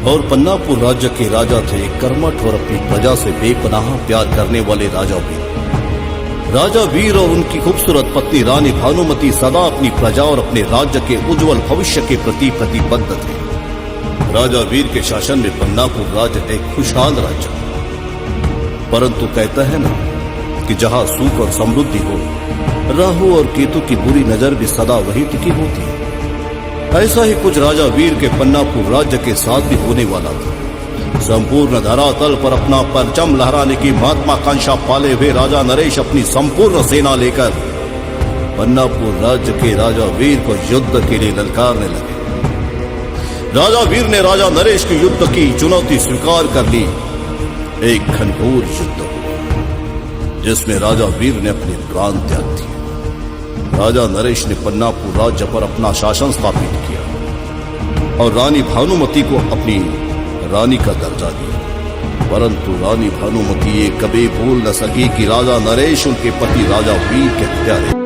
और पन्नापुर राज्य के राजा थे कर्मठ और अपनी प्रजा से बेपनाह प्यार करने वाले राजा वीर। राजा वीर और उनकी खूबसूरत पत्नी रानी भानुमति सदा अपनी प्रजा और अपने राज्य के उज्जवल भविष्य के प्रति प्रतिबद्ध थे। राजा वीर के शासन में पन्नापुर राज्य एक खुशहाल राज्य, परंतु कहता है ना कि जहां सुख और समृद्धि हो, राहु और केतु की बुरी नजर भी सदा वही टिकी होती है। ऐसा ही कुछ राजा वीर के पन्नापुर राज्य के साथ भी होने वाला था। संपूर्ण धरातल पर अपना परचम लहराने की महत्वाकांक्षा पाले हुए राजा नरेश अपनी संपूर्ण सेना लेकर पन्नापुर राज्य के राजा वीर को युद्ध के लिए ललकारने लगे। राजा वीर ने राजा नरेश की युद्ध की चुनौती स्वीकार कर ली। एक घनघोर युद्ध हुआ जिसमें राजा वीर ने अपने प्राण त्याग दिए। राजा नरेश ने पन्नापुर राज्य पर अपना शासन स्थापित किया और रानी भानुमति को अपनी रानी का दर्जा दिया, परंतु रानी भानुमति ये कभी भूल न सकी कि राजा नरेश उनके पति राजा वीर के हत्यारे।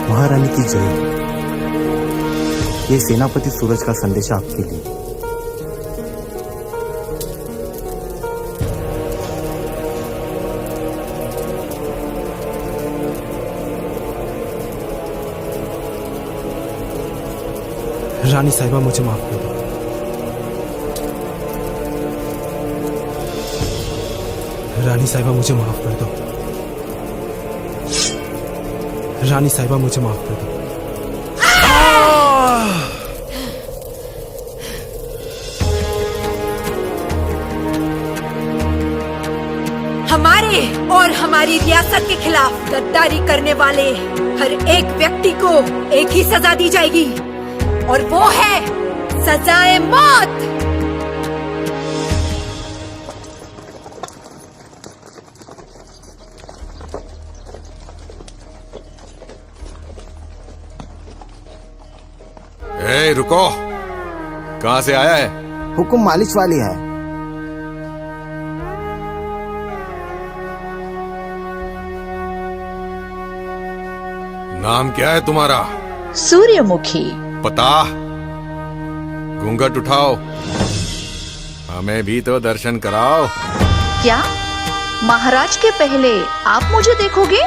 महारानी की जय। ये सेनापति सूरज का संदेश आपके लिए। रानी साहिबा मुझे माफ कर दो। रानी साहिबा मुझे माफ कर दो। रानी साहिबा मुझे माफ कर दो। हमारे और हमारी रियासत के खिलाफ गद्दारी करने वाले हर एक व्यक्ति को एक ही सजा दी जाएगी और वो है सजाए मौत। ए, रुको। कहां से आया है? हुकुम मालिश वाली है। नाम क्या है तुम्हारा? सूर्यमुखी। पता? घूंघट उठाओ, हमें भी तो दर्शन कराओ। क्या महाराज के पहले आप मुझे देखोगे?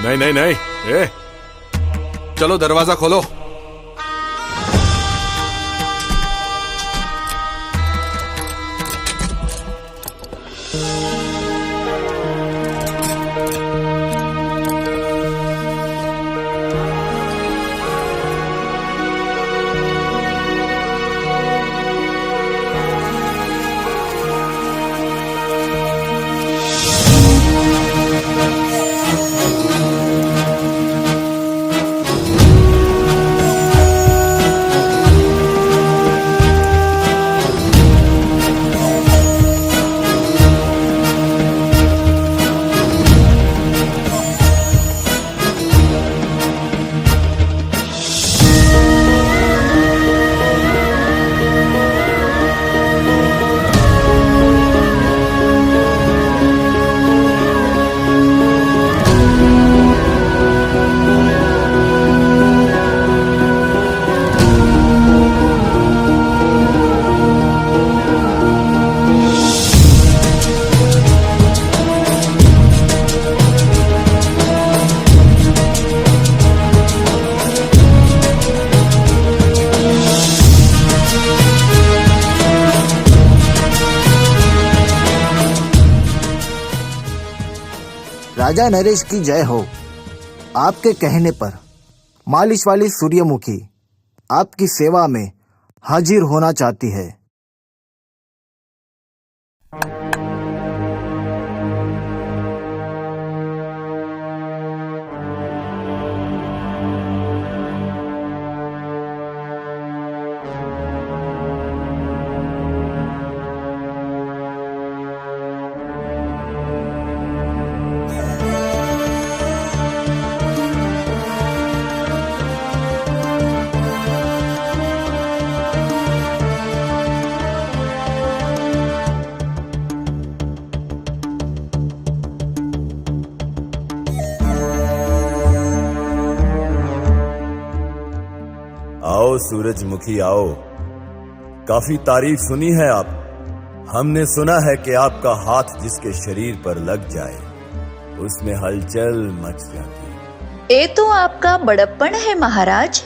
नहीं नहीं नहीं। ए, चलो दरवाजा खोलो। राजा नरेश की जय हो। आपके कहने पर मालिश वाली सूर्यमुखी आपकी सेवा में हाजिर होना चाहती है। आओ सूरजमुखी आओ। काफी तारीफ सुनी है आप। हमने सुना है कि आपका हाथ जिसके शरीर पर लग जाए उसमें हलचल मच जाती है। ये तो आपका बड़प्पन है महाराज।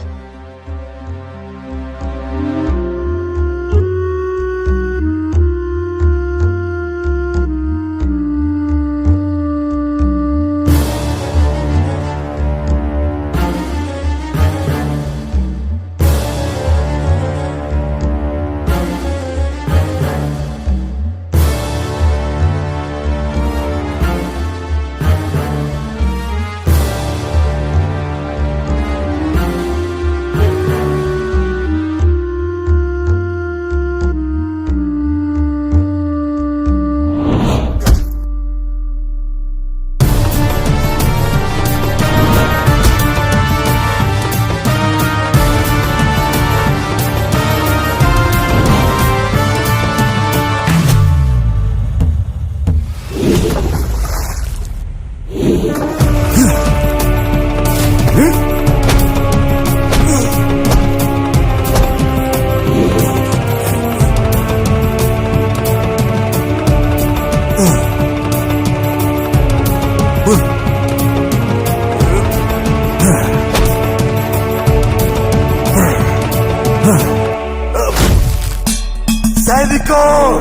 सैनिकों,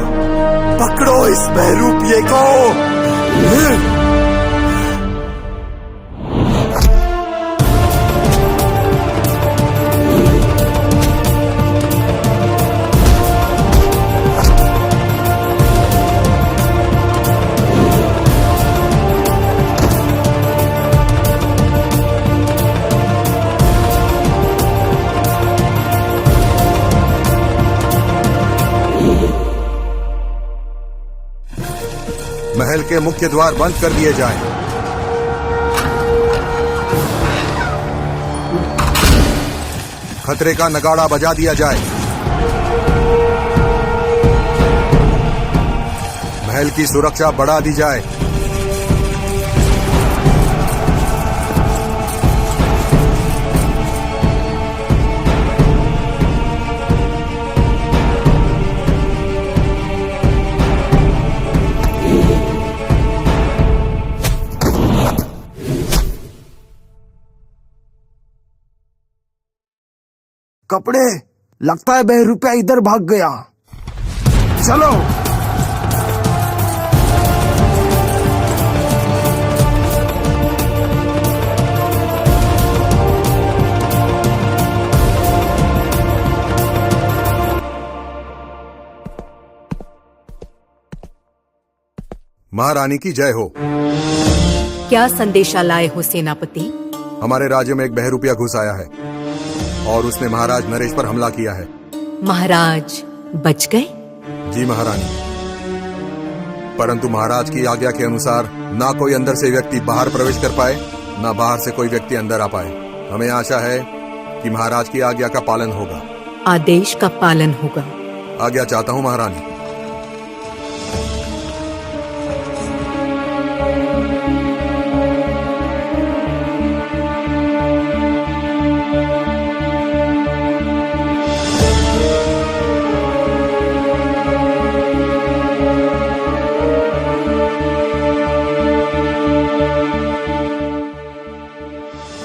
पकड़ो इस बहरूपिये को। महल के मुख्य द्वार बंद कर दिए जाएं। खतरे का नगाड़ा बजा दिया जाए। महल की सुरक्षा बढ़ा दी जाए। कपड़े, लगता है बहरूपिया इधर भाग गया। चलो। महारानी की जय हो। क्या संदेशा लाए हो सेनापति? हमारे राज्य में एक बहरूपिया घुस आया है और उसने महाराज नरेश पर हमला किया है। महाराज बच गए? जी महारानी, परंतु महाराज की आज्ञा के अनुसार ना कोई अंदर से व्यक्ति बाहर प्रवेश कर पाए, ना बाहर से कोई व्यक्ति अंदर आ पाए। हमें आशा है कि महाराज की आज्ञा का पालन होगा। आदेश का पालन होगा। आज्ञा चाहता हूँ महारानी।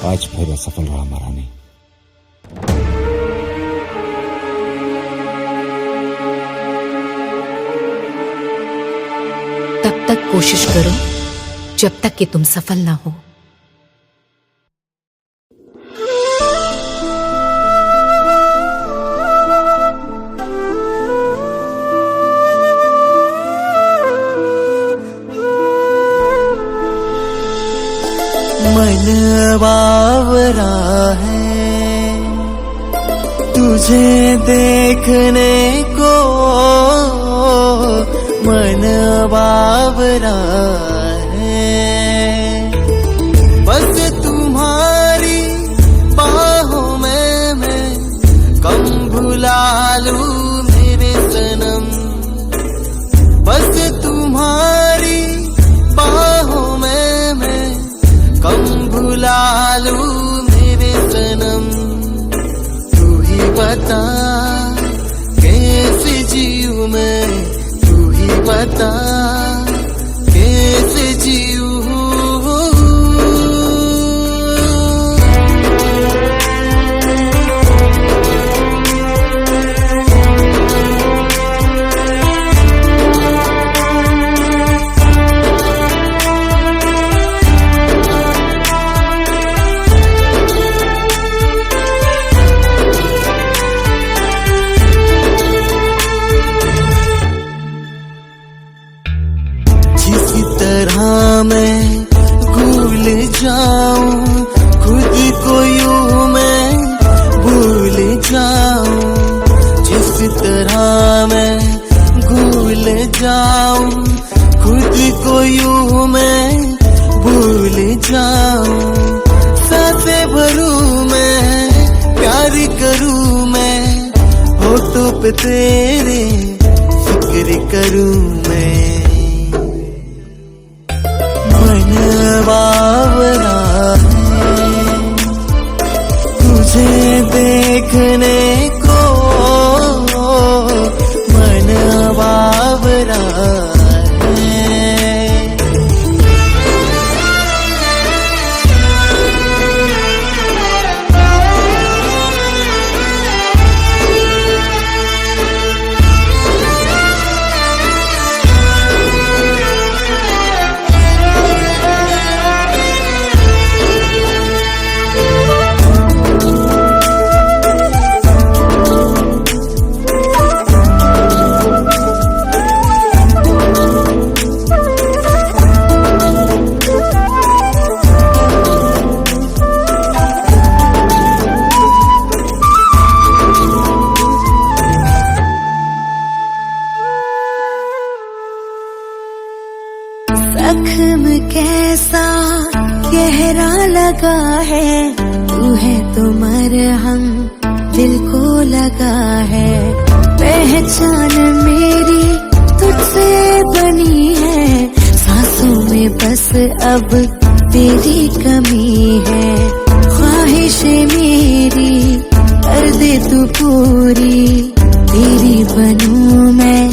आज फिर असफल रहा महारानी। तब तक कोशिश करो जब तक कि तुम सफल ना हो। मन बावरा है तुझे देखने को, मन बावरा है बस तुम्हारी बाहों में मैं कम भुला लूं मेरे सनम। बस तुम्हारी बाहों में मैं कम भुला लूं मेरे सनम। तू ही तेरे फिक्र करूं मैं। मन बावरा है तुझे देखने को, मन बावरा है। जख्म कैसा गहरा लगा है, तू है तो मरहम दिल को लगा है। पहचान मेरी तुझसे बनी है, सांसों में बस अब तेरी कमी है। ख्वाहिश मेरी कर दे तू पूरी, तेरी बनूं मैं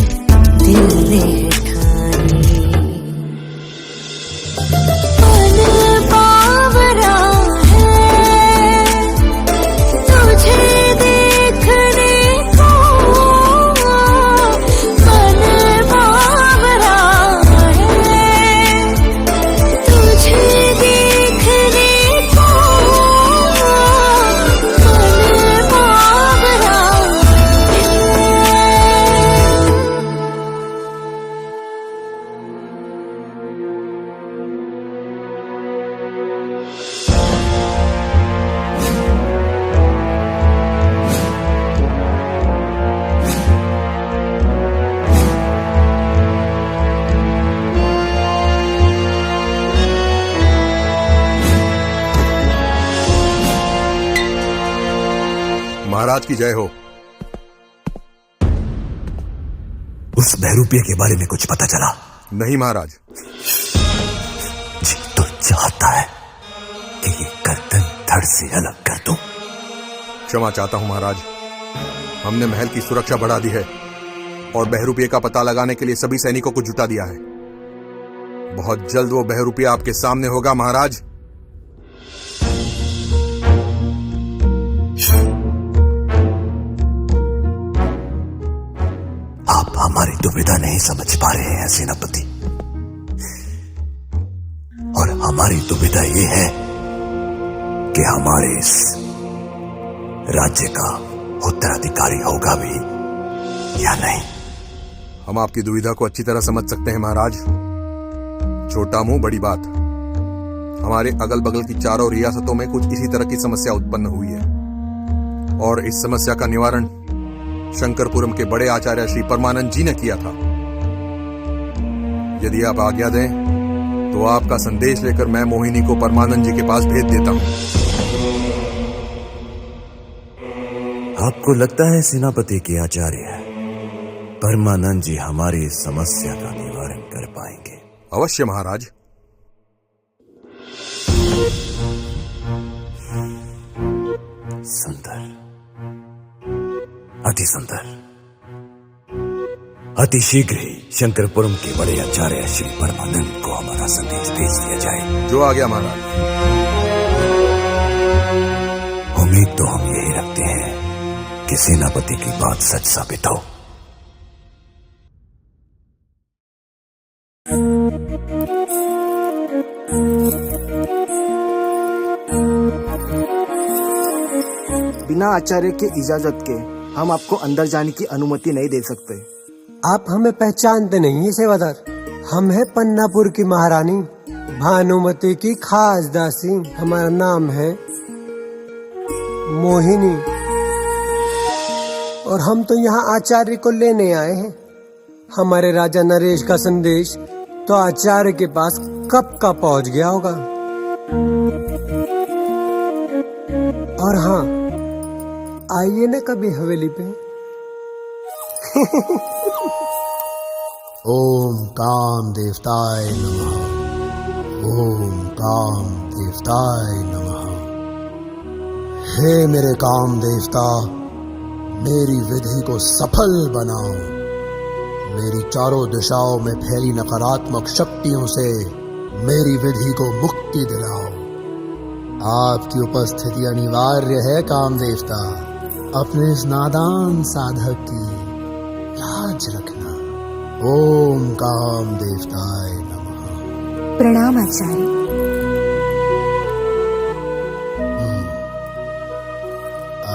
दिल ले महाराज की जय हो। उस बहरूपिया के बारे में कुछ पता चला? नहीं महाराज। जी तो चाहता है कि ये गर्दन धड़ से अलग कर दूं। क्षमा चाहता हूं महाराज, हमने महल की सुरक्षा बढ़ा दी है और बहरूपिया का पता लगाने के लिए सभी सैनिकों को जुटा दिया है। बहुत जल्द वो बहरूपिया आपके सामने होगा महाराज। आप हमारी दुविधा नहीं समझ पा रहे हैं सेनापति, और हमारी दुविधा ये है कि हमारे इस राज्य का उत्तराधिकारी होगा भी या नहीं। हम आपकी दुविधा को अच्छी तरह समझ सकते हैं महाराज। छोटा मुंह बड़ी बात। हमारे अगल बगल की चारों रियासतों में कुछ इसी तरह की समस्या उत्पन्न हुई है, और इस समस्या का निवारण शंकरपुरम के बड़े आचार्य श्री परमानंद जी ने किया था। यदि आप आज्ञा दें तो आपका संदेश लेकर मैं मोहिनी को परमानंद जी के पास भेज देता हूं। आपको लगता है सेनापति के आचार्य परमानंद जी हमारी इस समस्या का निवारण कर पाएंगे? अवश्य महाराज। सुंदर, अति सुंदर। अति शीघ्र ही शंकरपुरम के बड़े आचार्य श्री परमानंद को हमारा संदेश भेज दिया जाए। जो आ गया महाराज। उम्मीद तो हम यही रखते हैं कि सेनापति की बात सच साबित हो। बिना आचार्य के इजाजत के हम आपको अंदर जाने की अनुमति नहीं दे सकते। आप हमें पहचानते नहीं है सेवादार। हम है पन्नापुर की महारानी भानुमति की खास दासी। हमारा नाम है मोहिनी, और हम तो यहाँ आचार्य को लेने आए हैं। हमारे राजा नरेश का संदेश तो आचार्य के पास कब का पहुंच गया होगा। और हाँ, आइए ना कभी हवेली पे। ओम काम देवताय नमः। ओम काम देवताय नमः। हे मेरे काम देवता, मेरी विधि को सफल बनाओ। मेरी चारों दिशाओं में फैली नकारात्मक शक्तियों से मेरी विधि को मुक्ति दिलाओ। आपकी उपस्थिति अनिवार्य है काम देवता। अपने इस नादान साधक की लाज रखना। ओम काम देवताय नमः। प्रणाम आचार्य।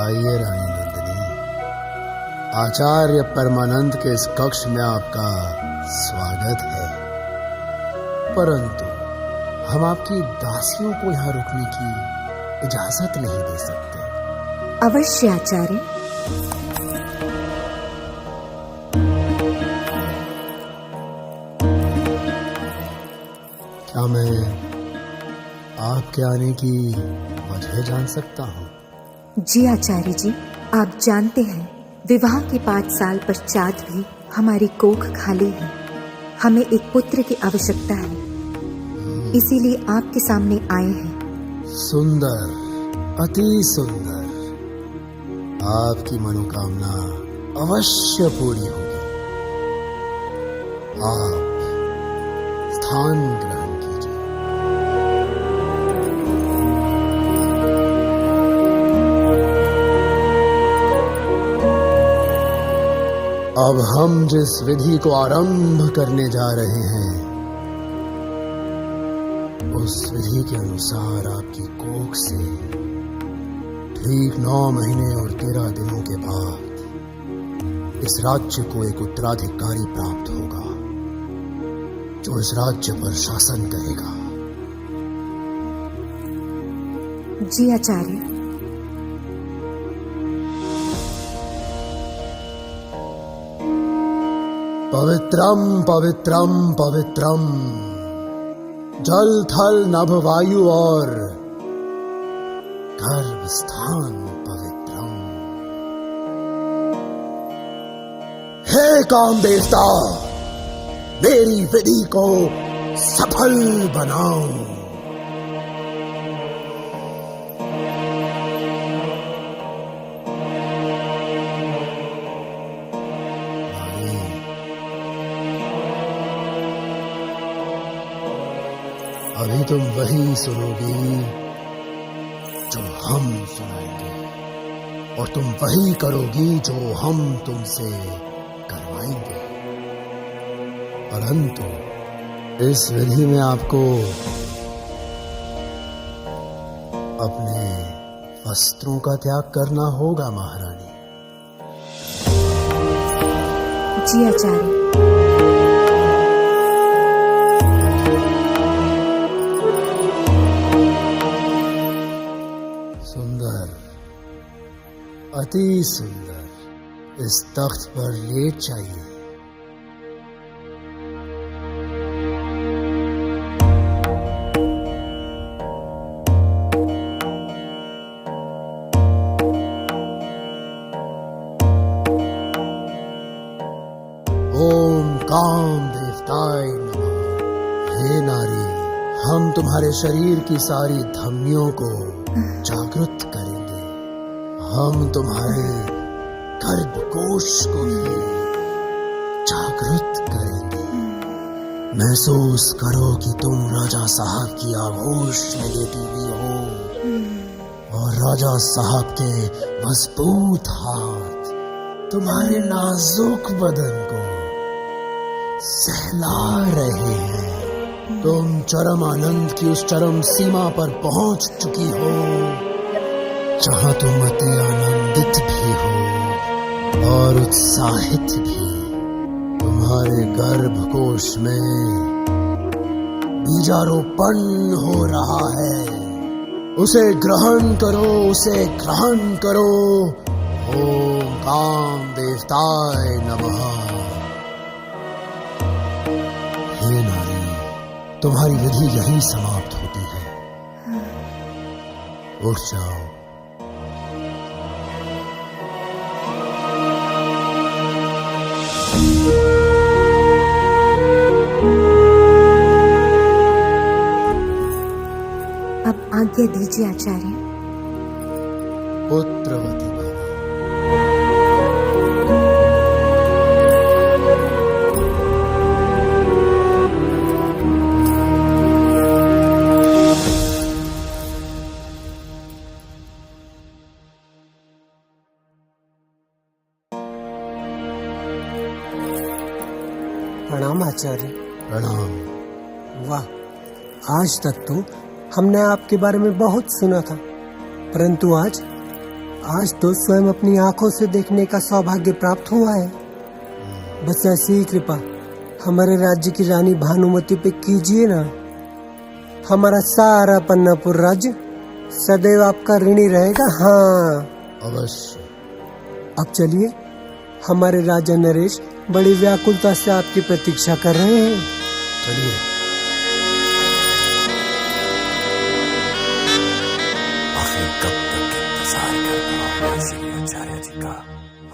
आइए रानी नंदिनी, आचार्य परमानंद के इस कक्ष में आपका स्वागत है। परंतु हम आपकी दासियों को यहाँ रुकने की इजाजत नहीं दे सकते। अवश्य आचार्य। क्या मैं आपके आने की वजह जान सकता हूँ? जी आचार्य जी, आप जानते हैं विवाह के 5 साल पश्चात भी हमारी कोख खाली है। हमें एक पुत्र की आवश्यकता है, इसीलिए आपके सामने आए हैं। सुंदर, अति सुंदर। आपकी मनोकामना अवश्य पूरी होगी। आप स्थान ग्रहण कीजिए। अब हम जिस विधि को आरंभ करने जा रहे हैं, उस विधि के अनुसार आपकी कोख से ठीक 9 महीने और 13 दिनों के बाद इस राज्य को एक उत्तराधिकारी प्राप्त होगा, जो इस राज्य पर शासन करेगा। जी आचार्य। पवित्रम पवित्रम पवित्रम, जल थल नभ वायु और गर्भ स्थान पवित्रम। हे काम देवता, मेरी विधि को सफल बनाओ। अभी तुम वही सुनोगी जो हम सुनाएंगे, और तुम वही करोगी जो हम तुमसे करवाएंगे। परंतु इस विधि में आपको अपने वस्त्रों का त्याग करना होगा महारानी। जी आचार्य। अति सुंदर, इस तख्त पर लेट जाइए। ओम काम देवताय नमः। हे नारी, हम तुम्हारे शरीर की सारी धमनियों को जागृत करेंगे। हम तुम्हारे गर्भकोश को भी जागृत करेंगे। महसूस करो कि तुम राजा साहब की आगोश में लेटी हुई हो, और राजा साहब के मजबूत हाथ तुम्हारे नाजुक बदन को सहला रहे हैं। तुम चरम आनंद की उस चरम सीमा पर पहुंच चुकी हो, जहां तुम अति आनंदित भी हो और उत्साहित भी। तुम्हारे गर्भकोश में बीजारोपण हो रहा है। उसे ग्रहण करो, उसे ग्रहण करो। ओम काम देवताय नमः। हे नारी, तुम्हारी विधि यही समाप्त होती है। उठ जाओ। आज्ञा दीजिए आचार्य। पुत्रवती भव। प्रणाम आचार्य। प्रणाम। वाह, आज तक तो हमने आपके बारे में बहुत सुना था, परंतु आज तो स्वयं अपनी आंखों से देखने का सौभाग्य प्राप्त हुआ है। बस ऐसी ही कृपा हमारे राज्य की रानी भानुमति पे कीजिए ना। हमारा सारा पन्नापुर राज्य सदैव आपका ऋणी रहेगा। हाँ अवश्य। अब चलिए, हमारे राजा नरेश बड़ी व्याकुलता से आपकी प्रतीक्षा कर रहे हैं। चलिए। आखिर कब तक इंतजार करना होगा श्री आचार्य जी का?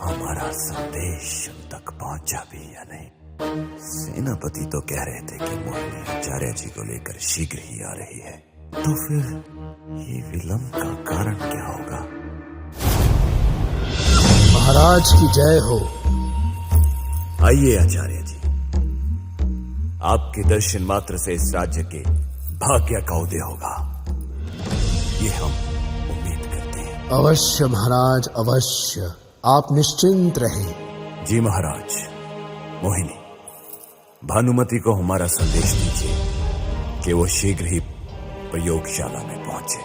हमारा संदेश उन तक पहुंचा भी या नहीं? सेनापति तो कह रहे थे कि मोहिनी आचार्य जी को लेकर शीघ्र ही आ रही है, तो फिर ये विलंब का कारण क्या होगा? महाराज की जय हो। आइए आचार्य जी, आपके दर्शन मात्र से इस राज्य के भाग्य का उदय होगा, ये हम उम्मीद करते हैं। अवश्य महाराज, अवश्य। आप निश्चिंत रहें। जी महाराज। मोहिनी, भानुमति को हमारा संदेश दीजिए कि वो शीघ्र ही प्रयोगशाला में पहुंचे।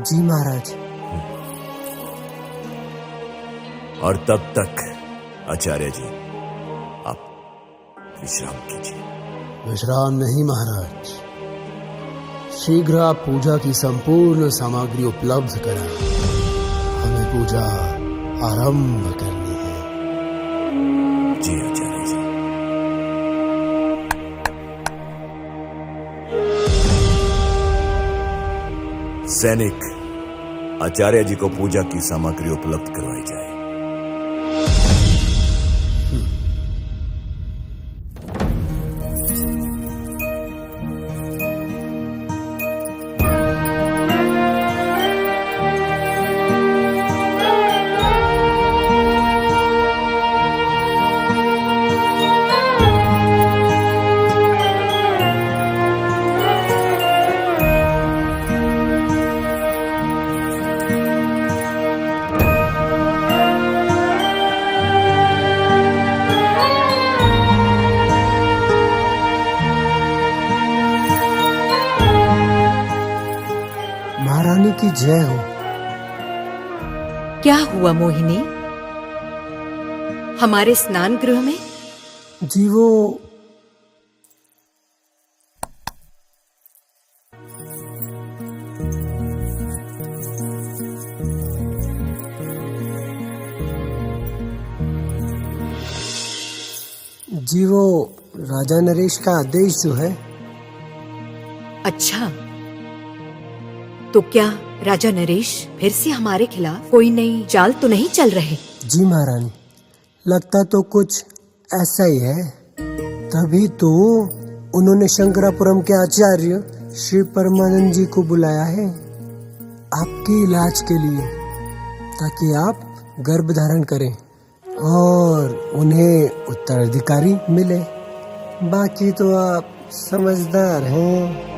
जी महाराज। और तब तक आचार्य जी आप विश्राम कीजिए। विश्राम नहीं महाराज, शीघ्र आप पूजा की संपूर्ण सामग्री उपलब्ध कराएं। हमें पूजा आरंभ करनी है। जी आचार्य जी। सैनिक, आचार्य जी को पूजा की सामग्री उपलब्ध करवाई जाए। महारानी की जय हो। क्या हुआ मोहिनी? हमारे स्नान गृह में? जी वो राजा नरेश का आदेश जो है। अच्छा, तो क्या राजा नरेश फिर से हमारे खिलाफ कोई नई चाल तो नहीं चल रहे? जी महारानी, लगता तो कुछ ऐसा ही है। तभी तो उन्होंने शंकरापुरम के आचार्य श्री परमानंद जी को बुलाया है आपके इलाज के लिए, ताकि आप गर्भ धारण करें और उन्हें उत्तराधिकारी मिले। बाकी तो आप समझदार हैं।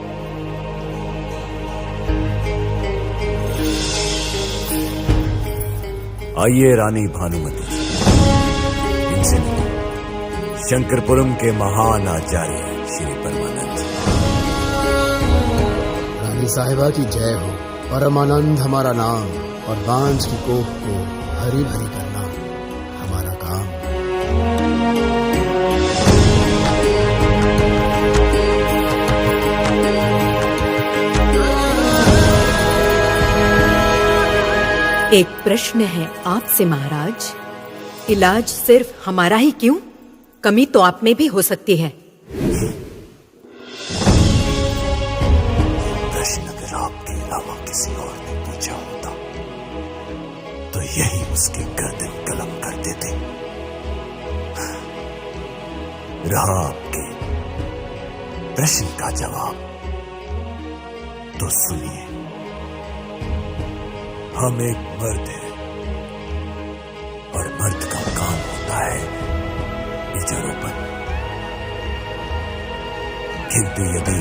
आइए रानी भानुमति, इनसे मिलो। शंकरपुरम के महान आचार्य श्री परमानंद। रानी साहिबा की जय हो। परमानंद हमारा नाम और बांझ की कोख को हरी भरी करना हमारा काम। एक प्रश्न है आपसे महाराज, इलाज सिर्फ हमारा ही क्यों? कमी तो आप में भी हो सकती है। प्रश्न अगर आपके अलावा किसी और ने पूछा होता तो यही उसकी गर्दन कलम कर देते। रहा आपके प्रश्न का जवाब, तो सुनिए। हम एक मर्द हैं और मर्द का काम होता है बीजारोपण। किंतु यदि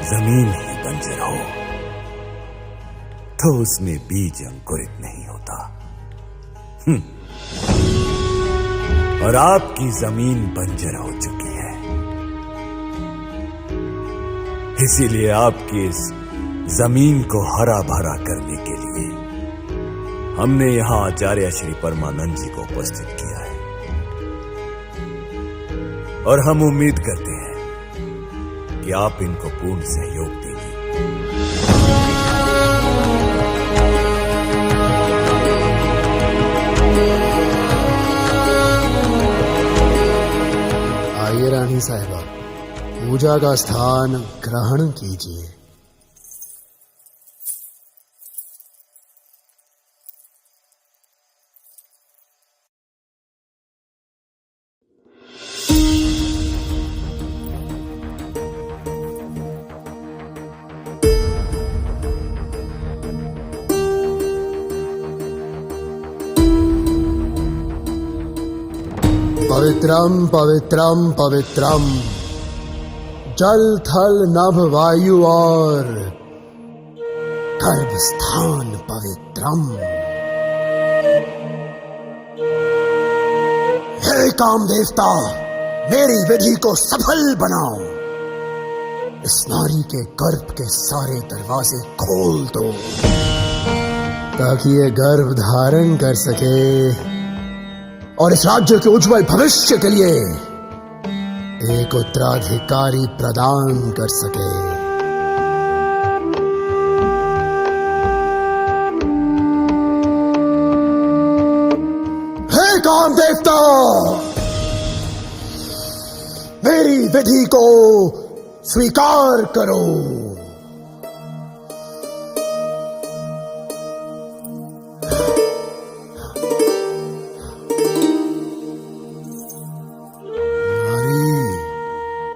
जमीन ही बंजर हो तो उसमें बीज अंकुरित नहीं होता। और आपकी जमीन बंजर हो चुकी है, इसीलिए आपकी इस जमीन को हरा भरा करने के लिए हमने यहां आचार्य श्री परमानंद जी को उपस्थित किया है। और हम उम्मीद करते हैं कि आप इनको पूर्ण सहयोग देंगे। आइए रानी साहिबा, पूजा का स्थान ग्रहण कीजिए। पवित्रम पवित्रम पवित्रम, जल थल नभ वायु और गर्भ स्थान पवित्रम। हे काम देवता, मेरी विधि को सफल बनाओ। इस नारी के गर्भ के सारे दरवाजे खोल दो ताकि ये गर्भ धारण कर सके और इस राज्य के उज्जवल भविष्य के लिए एक उत्तराधिकारी प्रदान कर सके। हे काम देवता, मेरी विधि को स्वीकार करो।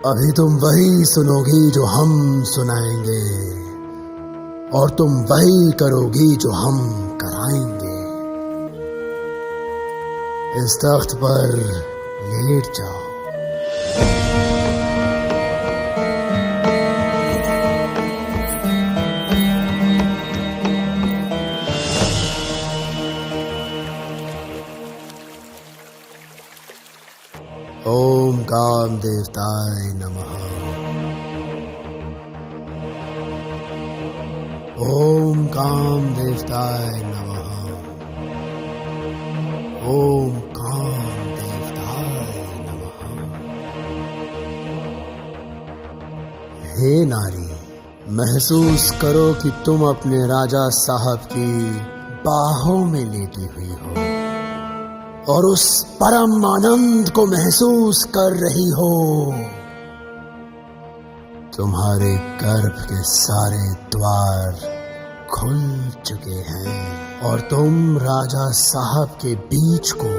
अभी तुम वही सुनोगी जो हम सुनाएंगे और तुम वही करोगी जो हम कराएंगे। इस तख्त पर लेट जाओ। ओम काम देवताय नमः। ओम काम देवताय नमः। ओम काम देवताय नमः। हे नारी, महसूस करो कि तुम अपने राजा साहब की बाहों में लेटी हुई हो और उस परम आनंद को महसूस कर रही हो। तुम्हारे गर्भ के सारे द्वार खुल चुके हैं और तुम राजा साहब के बीज को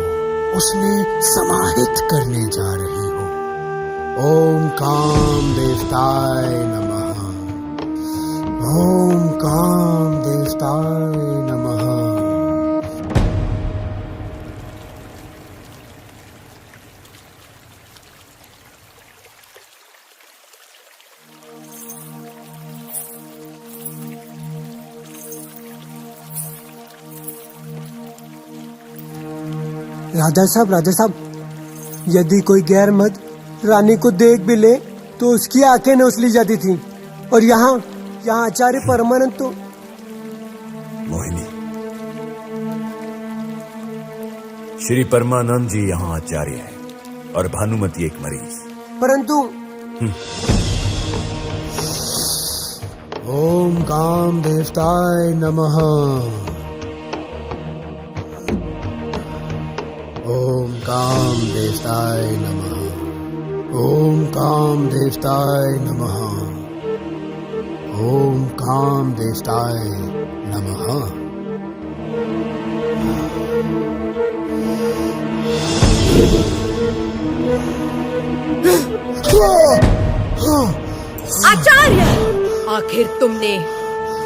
उसमें समाहित करने जा रही हो। ओम काम देवताय नमः। ओम काम देवताय नमः। राजा साहब, यदि कोई गैर मर्द रानी को देख भी ले तो उसकी आंखें नोच ली जाती थी। और यहाँ आचार्य परमानंद तो। मोहिनी, श्री परमानंद जी यहाँ आचार्य है और भानुमति एक मरीज। परंतु ओम काम देवताय नमः। ओम काम देवताय नमः। ओम काम देवताय नमः। ओम काम देवताय नमः। आचार्य, आखिर तुमने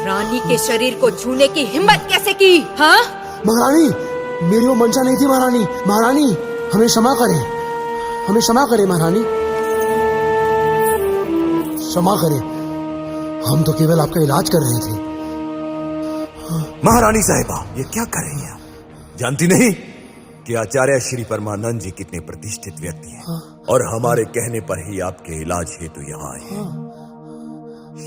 रानी के शरीर को छूने की हिम्मत कैसे की? हाँ? महारानी, मेरी वो मंशा नहीं थी महारानी। महारानी, हमें क्षमा करें, हमें क्षमा करें महारानी, क्षमा करें। हम तो केवल आपका इलाज कर रहे थे। महारानी साहिबा, ये क्या कर रही हैं आप? जानती नहीं कि आचार्य श्री परमानंद जी कितने प्रतिष्ठित व्यक्ति हैं और हमारे कहने पर ही आपके इलाज हेतु यहाँ आए हैं।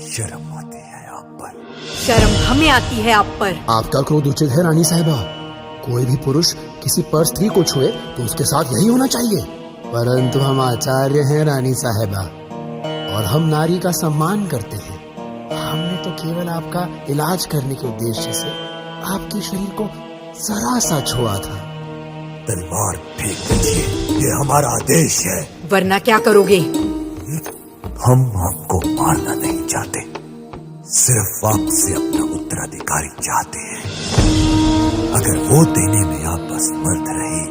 शर्म आती है आप पर। शर्म हमें आती है आप पर। आपका क्रोध उचित है रानी साहिबा। कोई भी पुरुष किसी पर स्त्री को छुए तो उसके साथ यही होना चाहिए, परंतु हम आचार्य हैं रानी साहिबा, और हम नारी का सम्मान करते हैं। हमने तो केवल आपका इलाज करने के उद्देश्य से आपके शरीर को जरा सा छुआ था। तलवार फेंक दीजिए, ये हमारा आदेश है। वरना क्या करोगे? हम आपको मारना नहीं चाहते, सिर्फ आपसे अपना उत्तराधिकारी चाहते हैं। अगर वो देने में आप असमर्थ रहे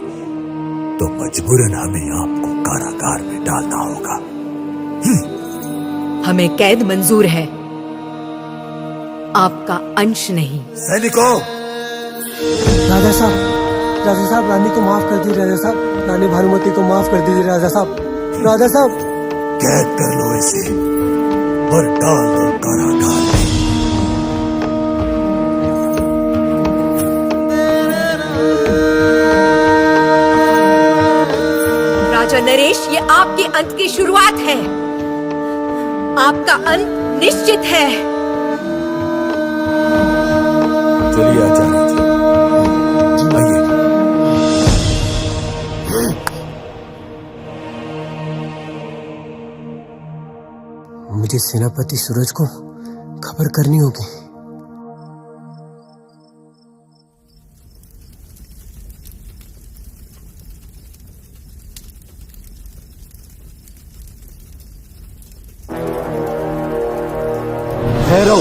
तो मजबूरन हमें आपको कारागार में डालना होगा। हमें कैद मंजूर है, आपका अंश नहीं। सैनिकों! राजा साहब, रानी को माफ कर दीजिए। राजा साहब, रानी भानुमति को माफ कर दीजिए। राजा साहब, राजा साहब, कैद कर लो इसे और डाल दो कारागार में। राजा नरेश, ये आपके अंत की शुरुआत है। आपका अंत निश्चित है। चलिए आचार्य जी, आइए। मुझे सेनापति सूरज को खबर करनी होगी। ठहरो,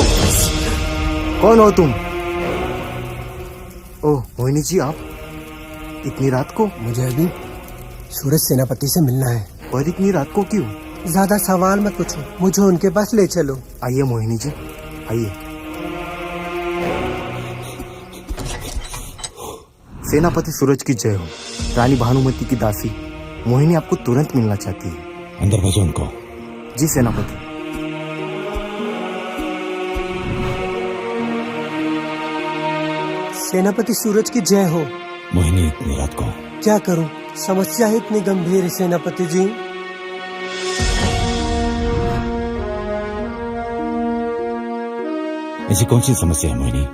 कौन हो तुम? ओह मोहिनी जी, आप इतनी रात को? मुझे अभी सूरज सेनापति से मिलना है। और इतनी रात को क्यों? ज्यादा सवाल मत पूछो, मुझे उनके पास ले चलो। आइए मोहिनी जी, आइए। सेनापति सूरज की जय हो। रानी भानुमति की दासी मोहिनी आपको तुरंत मिलना चाहती है। अंदर भेजो उनको। जी सेनापति। सेनापति सूरज की जय हो। मोहिनी इतनी रात को? क्या करूं, समस्या ही इतनी गंभीर है सेनापति जी। ऐसी कौन सी समस्या है मोहिनी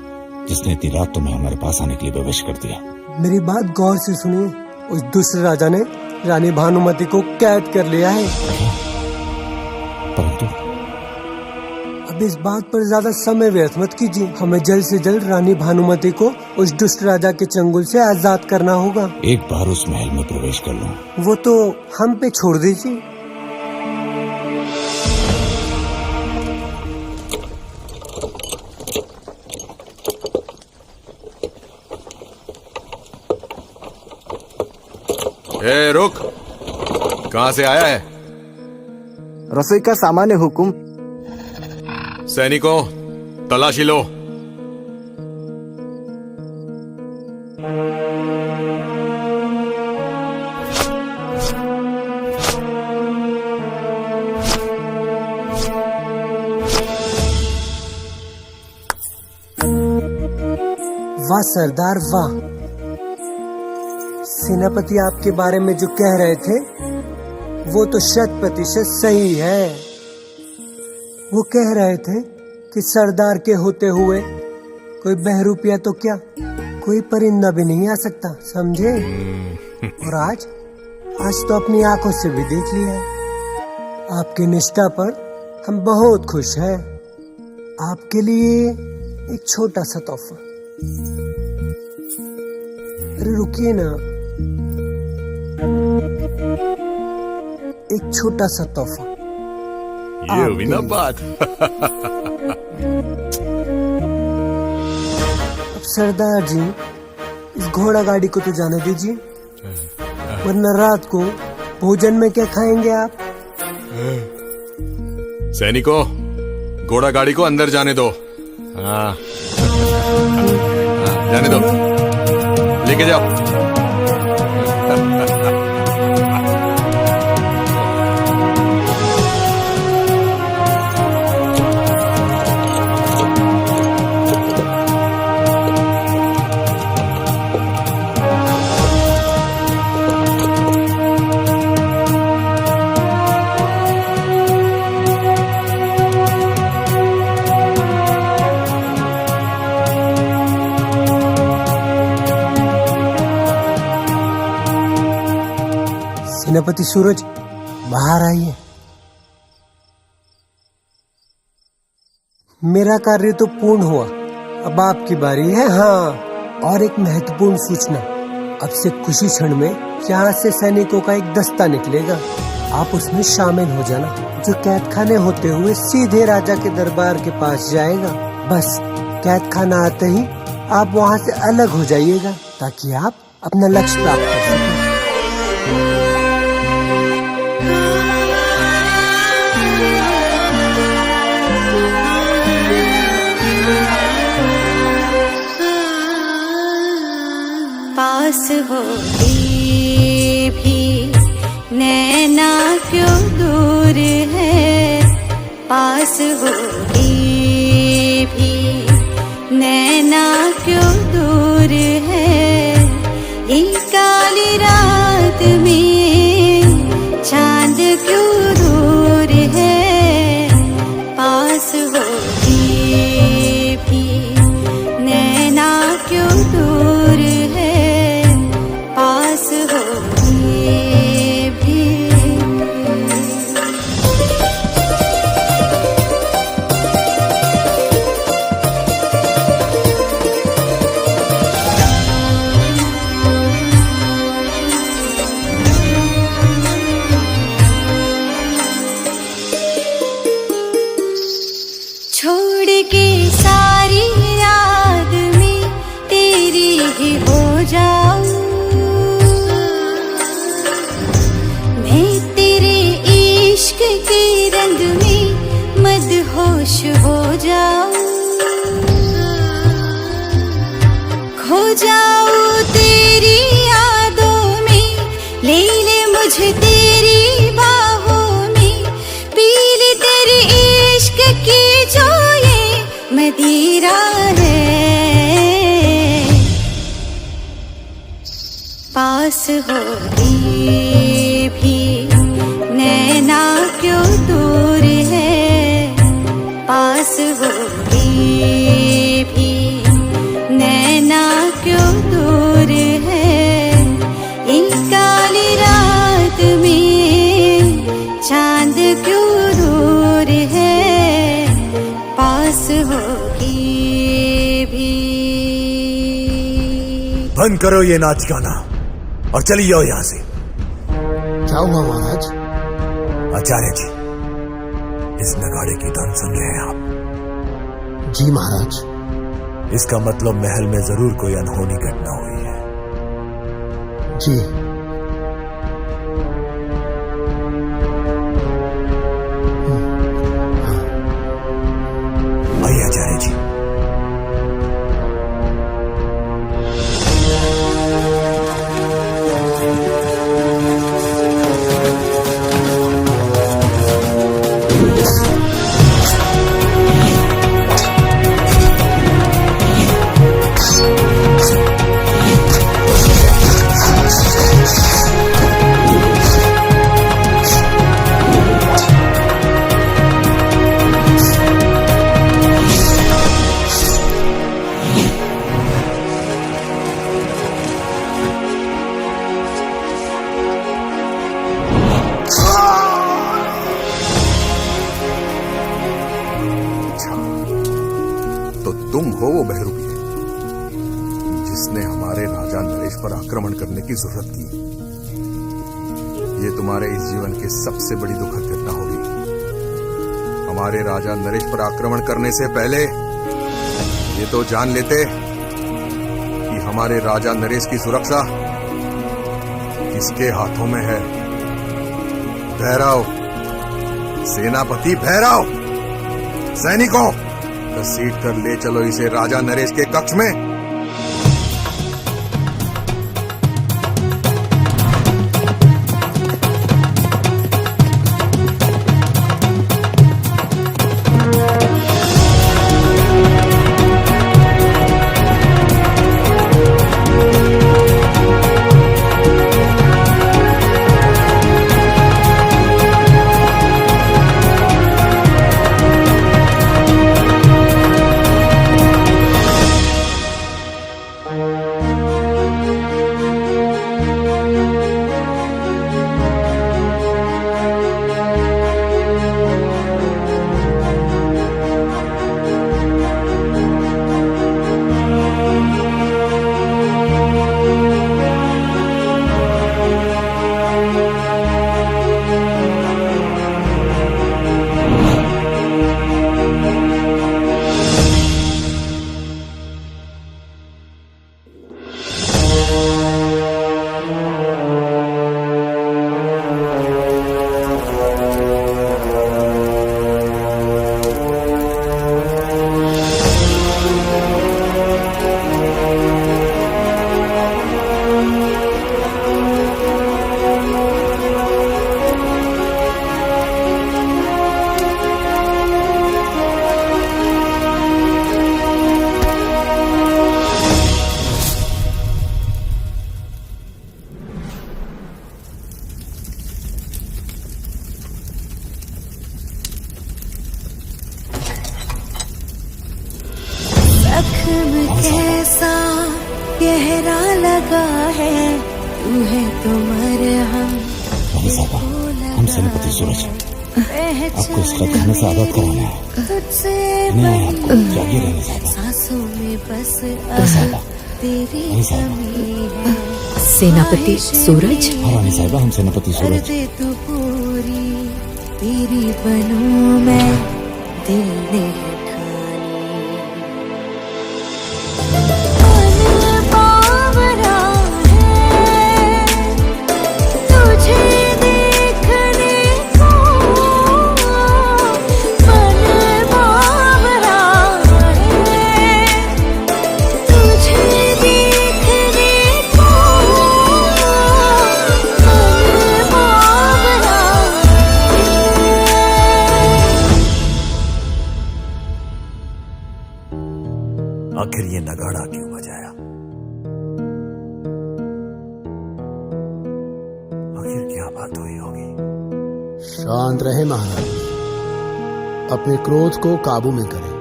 जिसने इतनी रात तुम्हें हमारे पास आने के लिए प्रवेश कर दिया? मेरी बात गौर से सुनिए। उस दुष्ट राजा ने रानी भानुमति को कैद कर लिया है। परंतु अब इस बात पर ज्यादा समय व्यर्थ मत कीजिए। हमें जल्द से जल्द रानी भानुमति को उस दुष्ट राजा के चंगुल से आजाद करना होगा। एक बार उस महल में प्रवेश कर लूं। वो तो हम पे छोड़ दीजिए। ए, रुक! कहां से आया है? रसोई का सामान्य हुकुम। सैनिकों, तलाशी लो। वाह सरदार वाह। सेनापति आपके बारे में जो कह रहे थे वो तो 100% सही है। वो कह रहे थे कि सरदार के होते हुए कोई बहरूपिया तो क्या, कोई परिंदा भी नहीं आ सकता, समझे? और आज तो अपनी आंखों से भी देख लिया। आपकी निष्ठा पर हम बहुत खुश हैं। आपके लिए एक छोटा सा तोहफा। अरे रुकिए ना, एक छोटा सा तोहफा। ये हुई ना बात। अब सरदार जी, इस घोड़ा गाड़ी को तो जाने दीजिए, वरना रात को भोजन में क्या खाएंगे आप? सैनिकों, घोड़ा गाड़ी को अंदर जाने दो। हाँ जाने दो, लेके जाओ। सेनापति सूरज, बाहर आइए। मेरा कार्य तो पूर्ण हुआ, अब आपकी बारी है। हाँ, और एक महत्वपूर्ण सूचना, अब से कुछ ही क्षण में यहाँ से सैनिकों का एक दस्ता निकलेगा, आप उसमें शामिल हो जाना, जो कैद खाने होते हुए सीधे राजा के दरबार के पास जाएगा। बस कैद खाना आते ही आप वहाँ से अलग हो जाइएगा, ताकि आप अपना लक्ष्य प्राप्त कर सकें। पास हो भी नैना क्यों दूर है, पास हो भी नैना क्यों दूर है, ये काली रात में चांद क्यों दूर है, पास हो भी नैना क्यों दूर है, पास हो भी। छोड़ के सारी याद में तेरी ही हो जाऊं, मैं तेरे इश्क के रंग में मदहोश हो जाऊं, खो जाऊं तेरी यादों में, ले ले मुझे तेरी बाहों में, पी ले तेरे इश्क की जो ये मदिरा है, पास हो भी नैना क्यों दूर है, पास हो भी नैना क्यों दूर है, इन काली रात में चांद क्यों दूर है, पास हो भी। बंद करो ये नाच गाना और चली जाओ यहाँ से। क्या हुआ महाराज? आचार्य जी, इस नगाड़े की धुन सुन रहे हैं आप? जी महाराज। इसका मतलब महल में जरूर कोई अनहोनी घटना हुई है। जी। आइए आचार्य जी। तो तुम हो वो बहरूपी जिसने हमारे राजा नरेश पर आक्रमण करने की जरूरत की। ये तुम्हारे इस जीवन की सबसे बड़ी दुखद घटना होगी। हमारे राजा नरेश पर आक्रमण करने से पहले ये तो जान लेते कि हमारे राजा नरेश की सुरक्षा किसके हाथों में है। भैरव, सेनापति भैरव, सैनिकों घसीट कर ले चलो इसे राजा नरेश के कक्ष में। कैसा गहरा लगा है तू है तो मरहम। हम सेनापति सूरज आपको इस खत खाने से आजाद कराना है। तुझसे आपको जागे रहने साहबा। सांसों में बस तेरी कमी है। सेनापति सूरज। रानी साहिबा, हम सेनापति सूरज। दे तू पूरी तेरी बनूं मैं दिल ने आखिर ये नगाड़ा क्यों बजाया? आखिर क्या बात हुई होगी? शांत रहे महाराज, अपने क्रोध को काबू में करें।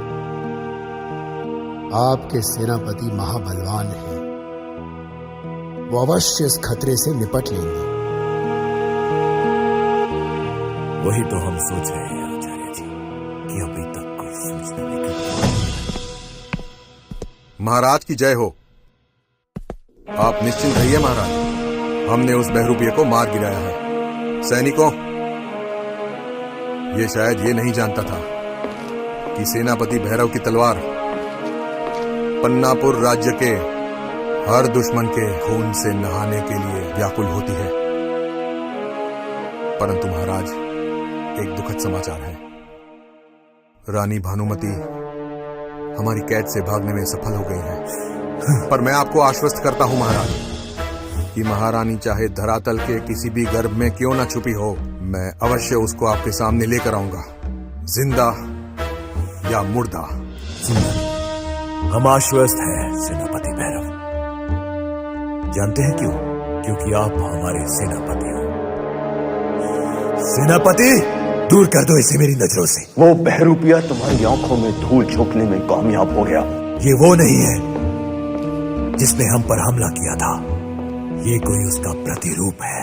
आपके सेनापति महाबलवान हैं, वो अवश्य इस खतरे से निपट लेंगे। वही तो हम सोच रहे हैं आचार्य जी कि अभी तक कोई सूचना नहीं। महाराज की जय हो। आप निश्चिंत रहिए महाराज, हमने उस बहरूपिये को मार गिराया है। सैनिकों, ये शायद ये नहीं जानता था कि सेनापति भैरव की तलवार पन्नापुर राज्य के हर दुश्मन के खून से नहाने के लिए व्याकुल होती है। परंतु महाराज, एक दुखद समाचार है। रानी भानुमति हमारी कैद से भागने में सफल हो गई हैं। पर मैं आपको आश्वस्त करता हूं महाराज कि महारानी चाहे धरातल के किसी भी गर्भ में क्यों ना छुपी हो, मैं अवश्य उसको आपके सामने लेकर आऊंगा, जिंदा या मुर्दा। हम आश्वस्त हैं सेनापति भैरव। जानते हैं क्यों? क्योंकि आप हमारे सेनापति हो। सेनापति, दूर कर दो इसे मेरी नजरों से। वो बहरूपिया तुम्हारी आंखों में धूल झोंकने में कामयाब हो गया। ये वो नहीं है जिसने हम पर हमला किया था, ये कोई उसका प्रतिरूप है।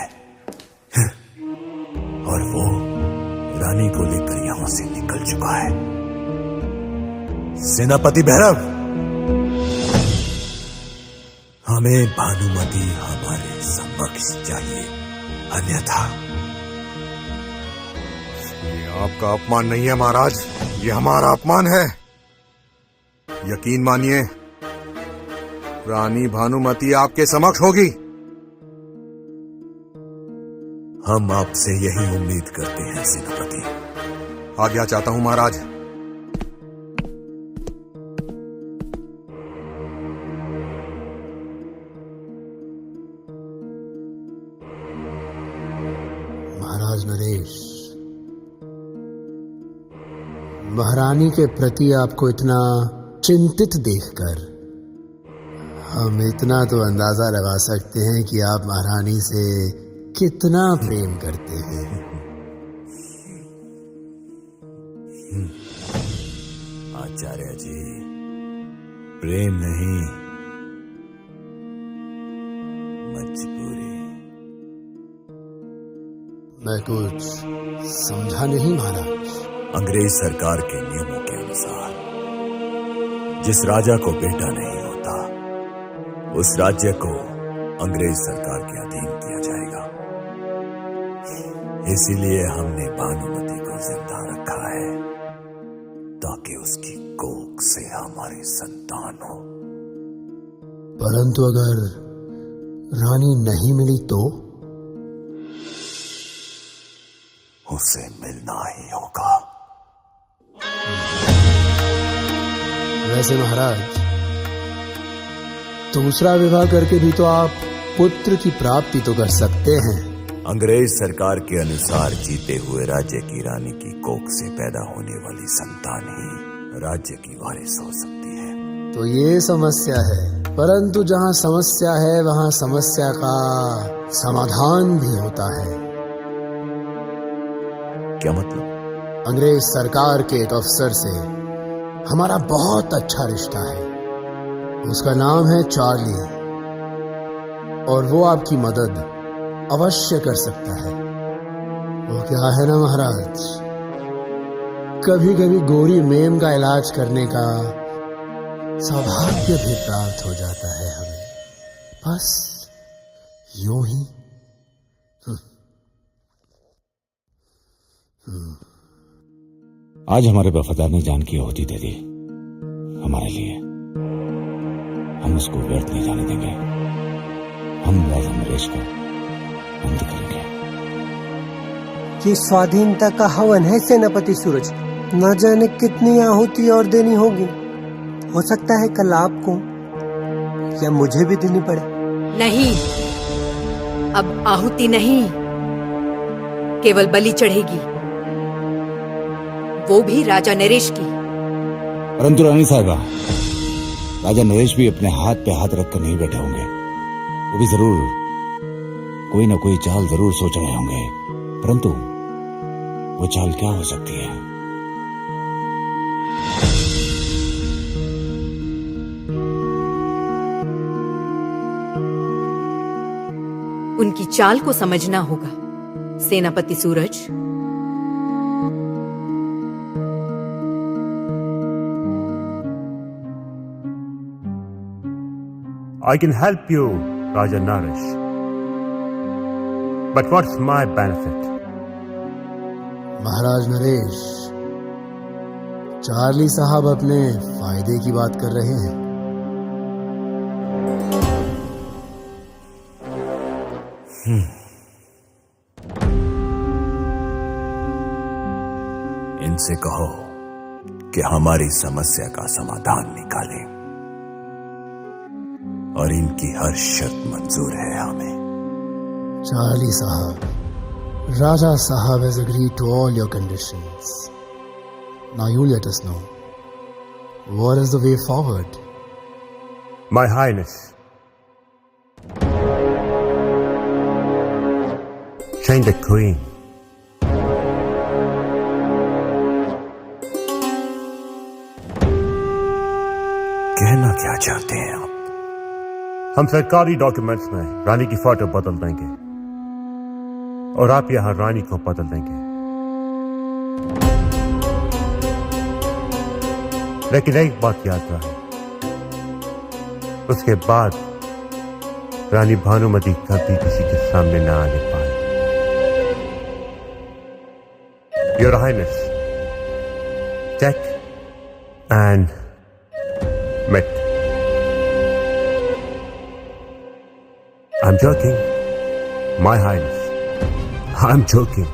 और वो रानी को लेकर यहां से निकल चुका है। सेनापति भैरव, हमें भानुमति हमारे समक्ष चाहिए, अन्यथा। ये आपका अपमान नहीं है महाराज, ये हमारा अपमान है। यकीन मानिए, रानी भानुमति आपके समक्ष होगी। हम आपसे यही उम्मीद करते हैं सेनापति। आज्ञा चाहता हूं महाराज। रानी के प्रति आपको इतना चिंतित देखकर हम इतना तो अंदाजा लगा सकते हैं कि आप महारानी से कितना प्रेम करते हैं। आचार्य जी, प्रेम नहीं, मजबूरी। मैं कुछ समझा नहीं महाराज। अंग्रेज सरकार के नियमों के अनुसार जिस राजा को बेटा नहीं होता उस राज्य को अंग्रेज सरकार के अधीन किया जाएगा। इसीलिए हमने भानुमति को जिंदा रखा है ताकि उसकी कोख से हमारी संतान हो। परंतु अगर रानी नहीं मिली तो उसे मिलना ही होगा। वैसे महाराज, दूसरा विवाह करके भी तो आप पुत्र की प्राप्ति तो कर सकते हैं। अंग्रेज सरकार के अनुसार जीते हुए राज्य की रानी की कोख से पैदा होने वाली संतान ही राज्य की वारिस हो सकती है। तो ये समस्या है, परंतु जहाँ समस्या है वहाँ समस्या का समाधान भी होता है। क्या मतलब? अंग्रेज सरकार के एक अफसर से हमारा बहुत अच्छा रिश्ता है। उसका नाम है चार्ली और वो आपकी मदद अवश्य कर सकता है। वो क्या है ना महाराज, कभी कभी गोरी मेम का इलाज करने का सौभाग्य भी प्राप्त हो जाता है हमें, बस यूं ही। आज हमारे वफादार ने जान की आहुति दे दी हमारे लिए। हम उसको व्यर्थ नहीं जाने देंगे। हम राजा नरेश को अंत करेंगे। ये स्वाधीनता का हवन है सेनापति सूरज। न जाने कितनी आहुति और देनी होगी। हो सकता है कल आपको या मुझे भी देनी पड़े। नहीं, अब आहुति नहीं, केवल बलि चढ़ेगी, वो भी राजा नरेश की। परंतु रानी साहिबा, राजा नरेश भी अपने हाथ पे हाथ रखकर नहीं बैठे होंगे। वो भी जरूर कोई ना कोई चाल जरूर सोच रहे होंगे। परंतु वो चाल क्या हो सकती है? उनकी चाल को समझना होगा सेनापति सूरज। I can help you, Raja Naresh. But what's my benefit? Maharaj Naresh, Charlie साहब अपने फायदे की बात कर रहे हैं। इनसे कहो कि हमारी समस्या का समाधान निकालें और इनकी हर शर्त मंजूर है हमें। चार्ली साहब, Raja Sahab has agreed to all your conditions. Now you let us know, what is the way forward? My Highness, change the Queen. कहना क्या चाहते हैं आप? हम सरकारी डॉक्यूमेंट्स में रानी की फोटो बदल देंगे और आप यहां रानी को बदल देंगे। लेकिन एक बात याद रहे, उसके बाद रानी भानुमति कभी किसी के सामने न आने पाए। Your Highness, check and met. I'm joking, My Highness. I'm joking.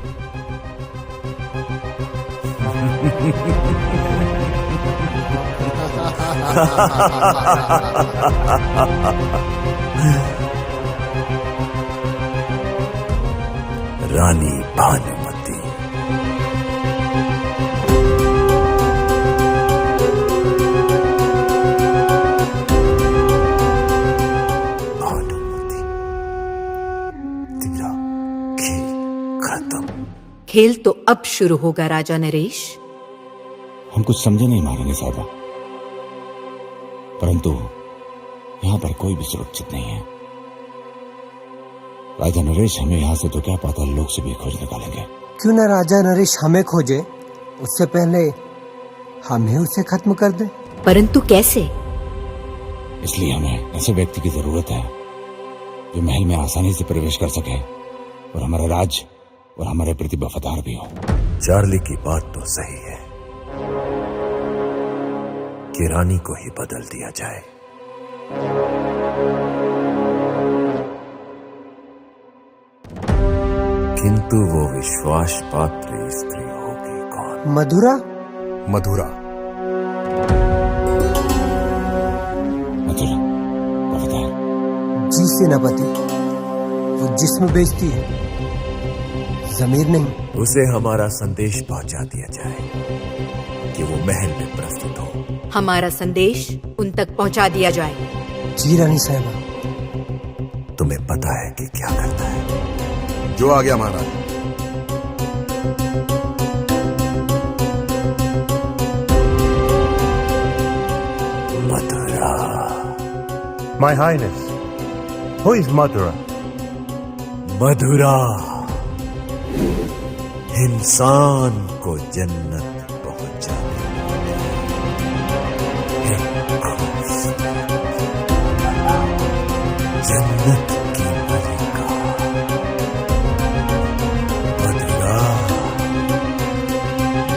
रानी भानुमति। खेल तो अब शुरू होगा राजा नरेश। हम कुछ समझे नहीं महारानी साहिबा, परंतु यहाँ पर कोई भी सुरक्षित नहीं है। राजा नरेश हमें यहाँ से तो क्या पाताल लोक से भी खोज निकालेंगे। क्यों ना राजा नरेश हमें खोजे, उससे पहले हमें उसे खत्म कर दे। परंतु कैसे? इसलिए हमें ऐसे व्यक्ति की जरूरत है जो महल में आसानी से प्रवेश कर सके और हमारे राज्य और हमारे प्रति वफादार भी हो। चार्ली की बात तो सही है कि रानी को ही बदल दिया जाए। किंतु वो विश्वास पात्र स्त्री होगी कौन? मधुरा। मधुरा मधुरा वफादार जी सेनापति, वो जिस्म बेचती है, जमीर नहीं। उसे हमारा संदेश पहुंचा दिया जाए कि वो महल में प्रस्तुत हो। हमारा संदेश उन तक पहुंचा दिया जाए। जी रानी साहिबा। तुम्हें पता है कि क्या करना है। जो आ गया महाराज। मधुरा। My Highness, who is Madhura? मधुरा इंसान को जन्नत पहुंचाने जन्नत की मलिका मधुरा।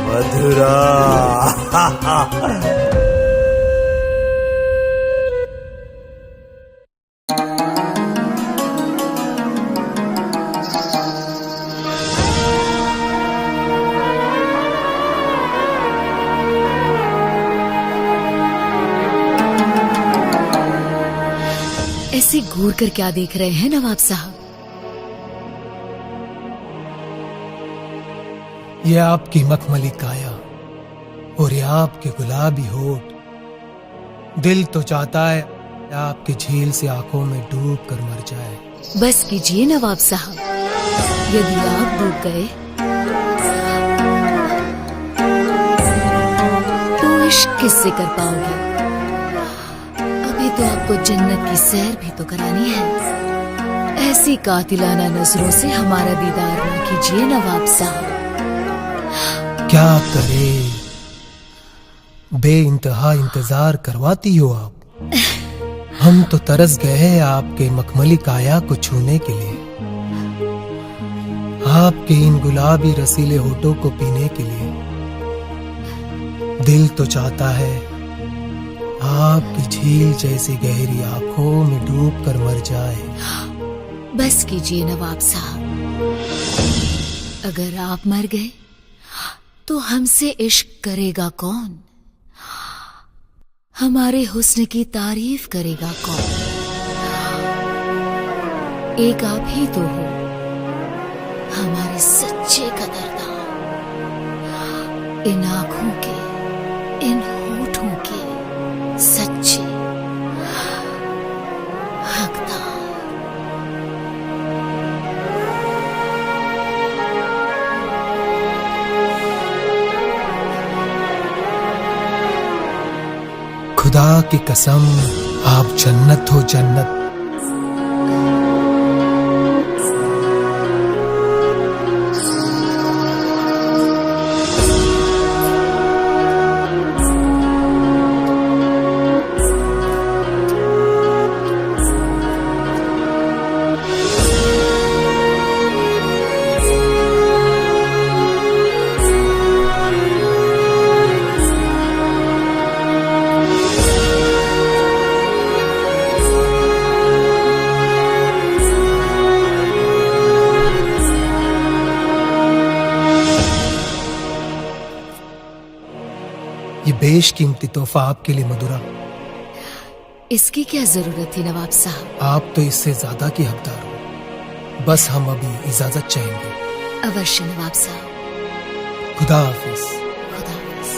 मधुरा ऐसे घूर कर क्या देख रहे हैं नवाब साहब? ये आपकी मखमली काया और ये आपके गुलाबी होठ, दिल तो चाहता है आपकी झील से आंखों में डूब कर मर जाए। बस कीजिए नवाब साहब, यदि आप डूब गए तो इश्क किससे कर पाओगे? अभी तो आपको जन्नत की सैर भी तो करानी है। ऐसी कातिलाना नजरों से हमारा दीदार न कीजिए नवाब साहब। क्या करे, बेइंतहा इंतजार करवाती हो आप। हम तो तरस गए हैं आपके मखमली काया को छूने के लिए, आपके इन गुलाबी रसीले होठों को पीने के लिए। दिल तो चाहता है आपकी झील जैसी गहरी आंखों में डूब कर मर जाए। बस कीजिए नवाब साहब, अगर आप मर गए तो हमसे इश्क करेगा कौन? हमारे हुस्न की तारीफ करेगा कौन? एक आप ही तो हो हमारे सच्चे कदरदान, इन आंखों के, इन होठों के सच्चे हकदार। खुदा की कसम, आप जन्नत हो जन्नत। ये बेशकीमती तोहफा आपके लिए मधुरा। इसकी क्या जरूरत थी नवाब साहब? आप तो इससे ज्यादा की हकदार हो। बस हम अभी इजाजत चाहेंगे। अवश्य नवाब साहब। खुदा हाफिज। खुदा हाफिज।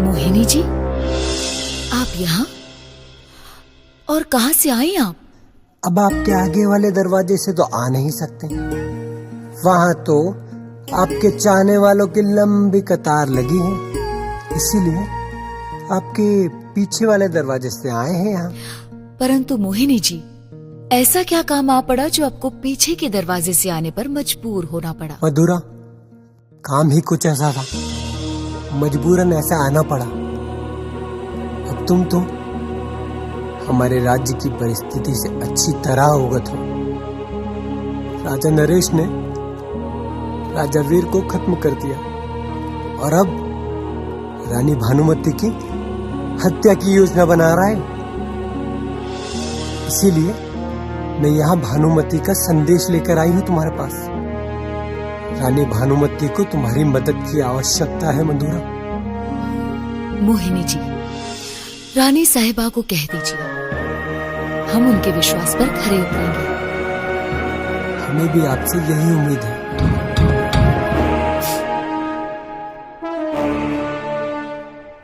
मोहिनी जी, आप यहाँ? और कहां से आई आप? अब आपके आगे वाले दरवाजे से तो आ नहीं सकते, वहां तो आपके चाहने वालों की लंबी कतार लगी है, इसीलिए आपके पीछे वाले दरवाजे से आए हैं यहाँ। परंतु मोहिनी जी, ऐसा क्या काम आ पड़ा जो आपको पीछे के दरवाजे से आने पर मजबूर होना पड़ा? मधुरा, काम ही कुछ ऐसा था, मजबूरन ऐसा आना पड़ा। अब तुम तो हमारे राज्य की परिस्थिति से अच्छी तरह अवगत हो। राजा नरेश ने राजा वीर को खत्म कर दिया और अब रानी भानुमति की हत्या की योजना बना रहा है। इसीलिए मैं यहाँ भानुमति का संदेश लेकर आई हूँ तुम्हारे पास। रानी भानुमति को तुम्हारी मदद की आवश्यकता है मधुरा। मोहिनी जी, रानी साहिबा को कह दीजिए, हम उनके विश्वास पर खरे उतरेंगे। हमें भी आपसे यही उम्मीद है।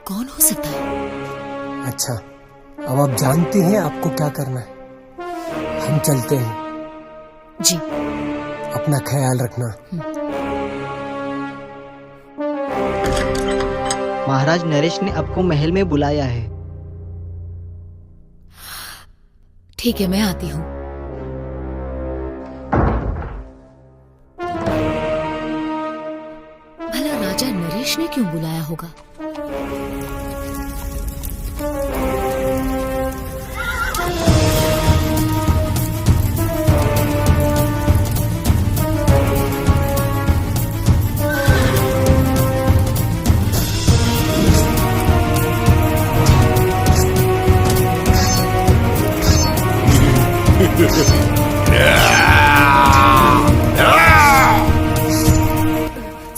कौन हो सकता है? अच्छा, अब आप जानते हैं आपको क्या करना है। हम चलते हैं। जी। अपना ख्याल रखना। महाराज नरेश ने आपको महल में बुलाया है। ठीक है, मैं आती हूँ। भला राजा नरेश ने क्यों बुलाया होगा?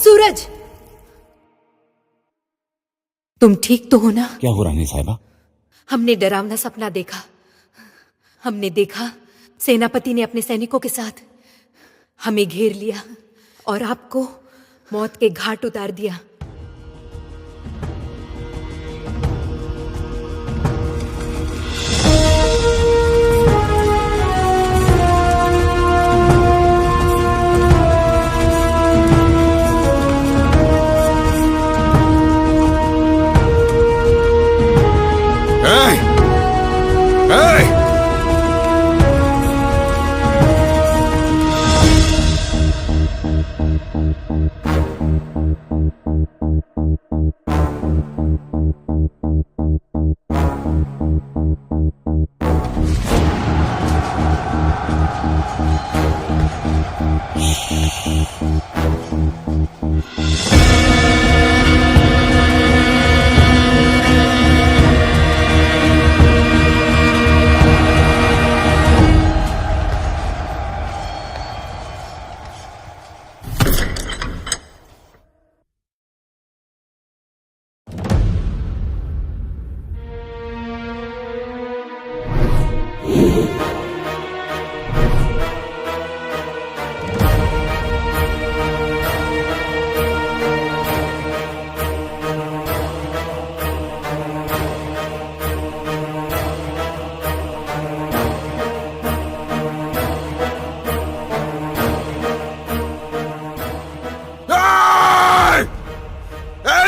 सूरज, तुम ठीक तो हो ना? क्या हो रानी साहिबा? हमने डरावना सपना देखा। हमने देखा सेनापति ने अपने सैनिकों के साथ हमें घेर लिया और आपको मौत के घाट उतार दिया।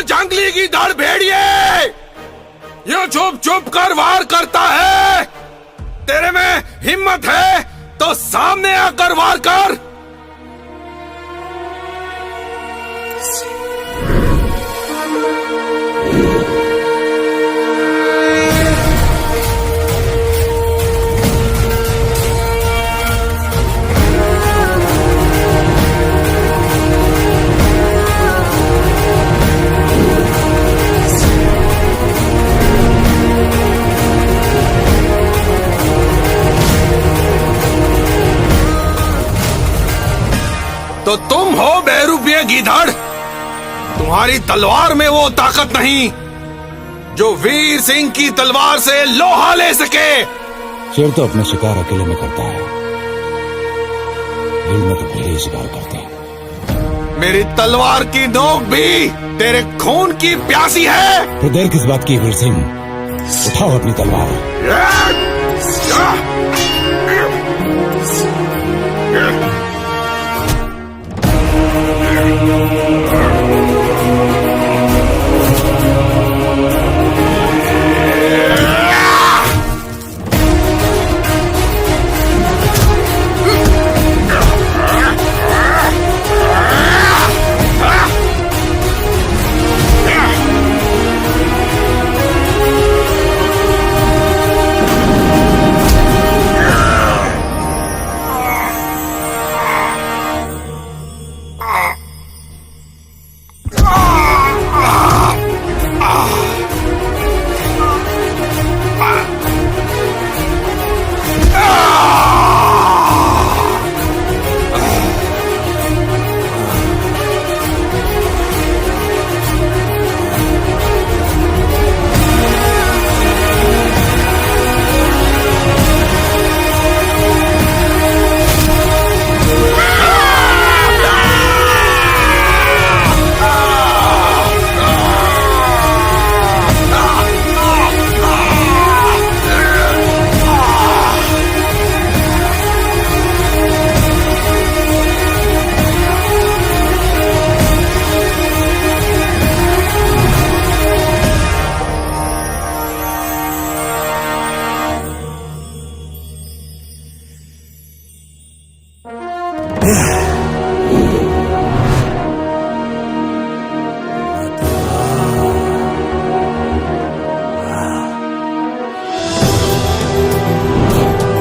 जंगली की धड़ भेड़िए, ये चुप चुप कर वार करता है। तेरे में हिम्मत है तो सामने आकर वार कर। तो तुम हो बेरुपये गीधड़। तुम्हारी तलवार में वो ताकत नहीं जो वीर सिंह की तलवार से लोहा ले सके। शेर तो अपने शिकार अकेले में करता है, भीड़ में तो पहले ही शिकार करते हैं। मेरी तलवार की नोक भी तेरे खून की प्यासी है। तो देर किस बात की वीर सिंह? उठाओ अपनी तलवार।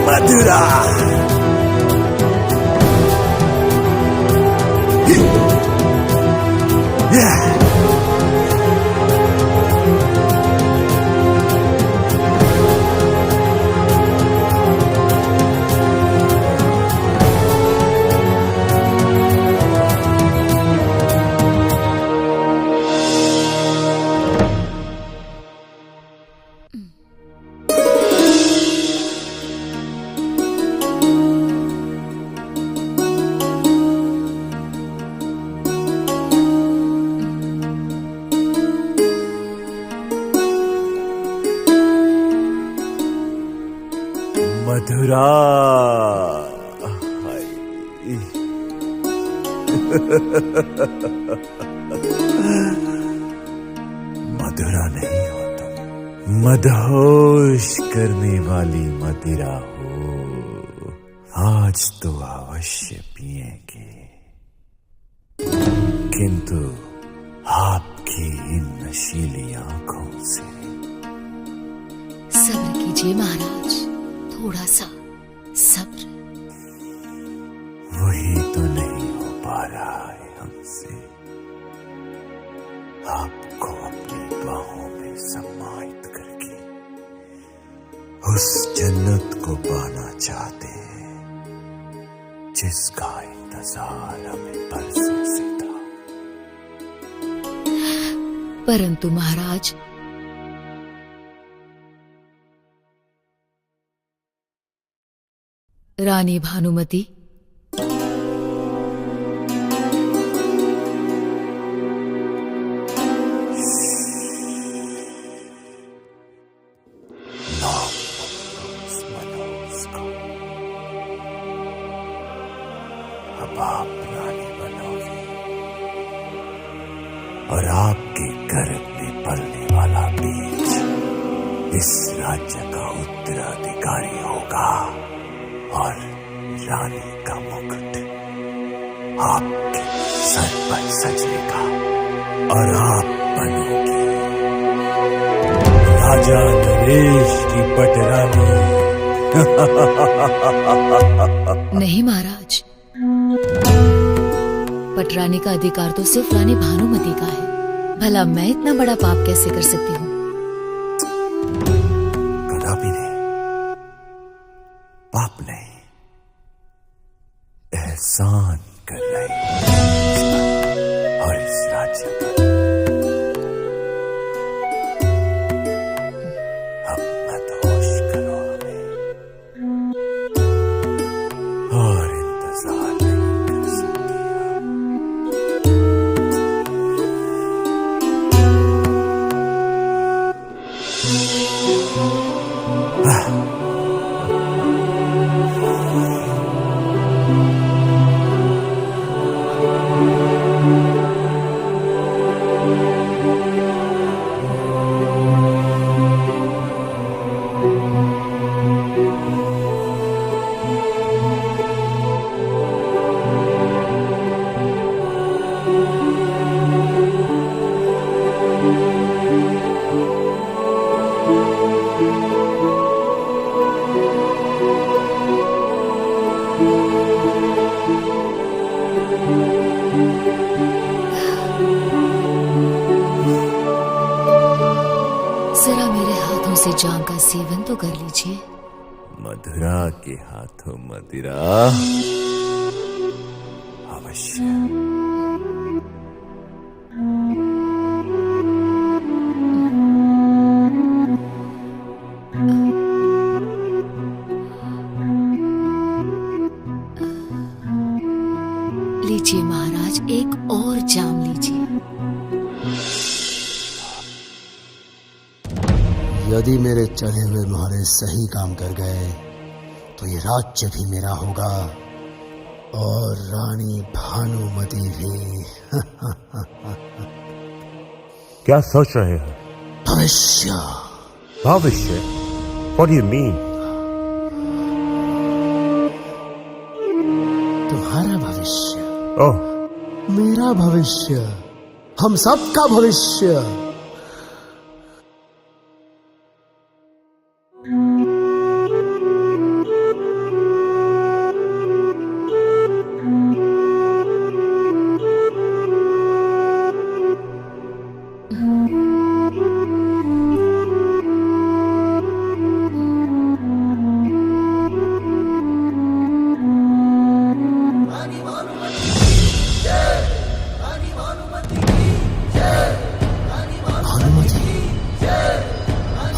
मथुरा। मथुरा। मधुरा नहीं हो तुम, मदहोश करने वाली मदिरा हो। आज तो अवश्य पिएंगे, किंतु आपकी इन नशीली आंखों से। सब्र कीजिए महाराज, थोड़ा सा सब्र। वही तो नहीं हो पा रहा है हमसे। आपको अपनी बाहों में समाहित करके उस जन्नत को पाना चाहते हैं जिसका इंतजार हमें बरसों से था। परंतु महाराज, रानी भानुमति अब आप रानी बनोगे और आपके गर्भ में पलने वाला बीज इस राज्य का उत्तराधिकारी होगा और रानी का मुकुट आपके सर पर सजेगा और आप बनोगे राजा नरेश की पटरानी। नहीं महाराज, पटरानी का अधिकार तो सिर्फ रानी भानुमति का है। भला मैं इतना बड़ा पाप कैसे कर सकती हूँ? कदापि नहीं, पाप नहीं, एहसान कर रही और इस राज्य पर। अब मत होश करो हमें और इंतजार नहीं कर सकती आप। मुझे जाम का सेवन तो कर लीजिए। मधुरा के हाथों मदिरा अवश्य। लीजिए महाराज, एक और जाम लीजिए। यदि मेरे चले हुए मोहरे सही काम कर गए तो ये राज्य भी मेरा होगा और रानी भानुमति भी। क्या सोच रहे हो? भविष्य। भविष्य? What do you mean? तुम्हारा भविष्य। ओह, मेरा भविष्य, हम सबका भविष्य।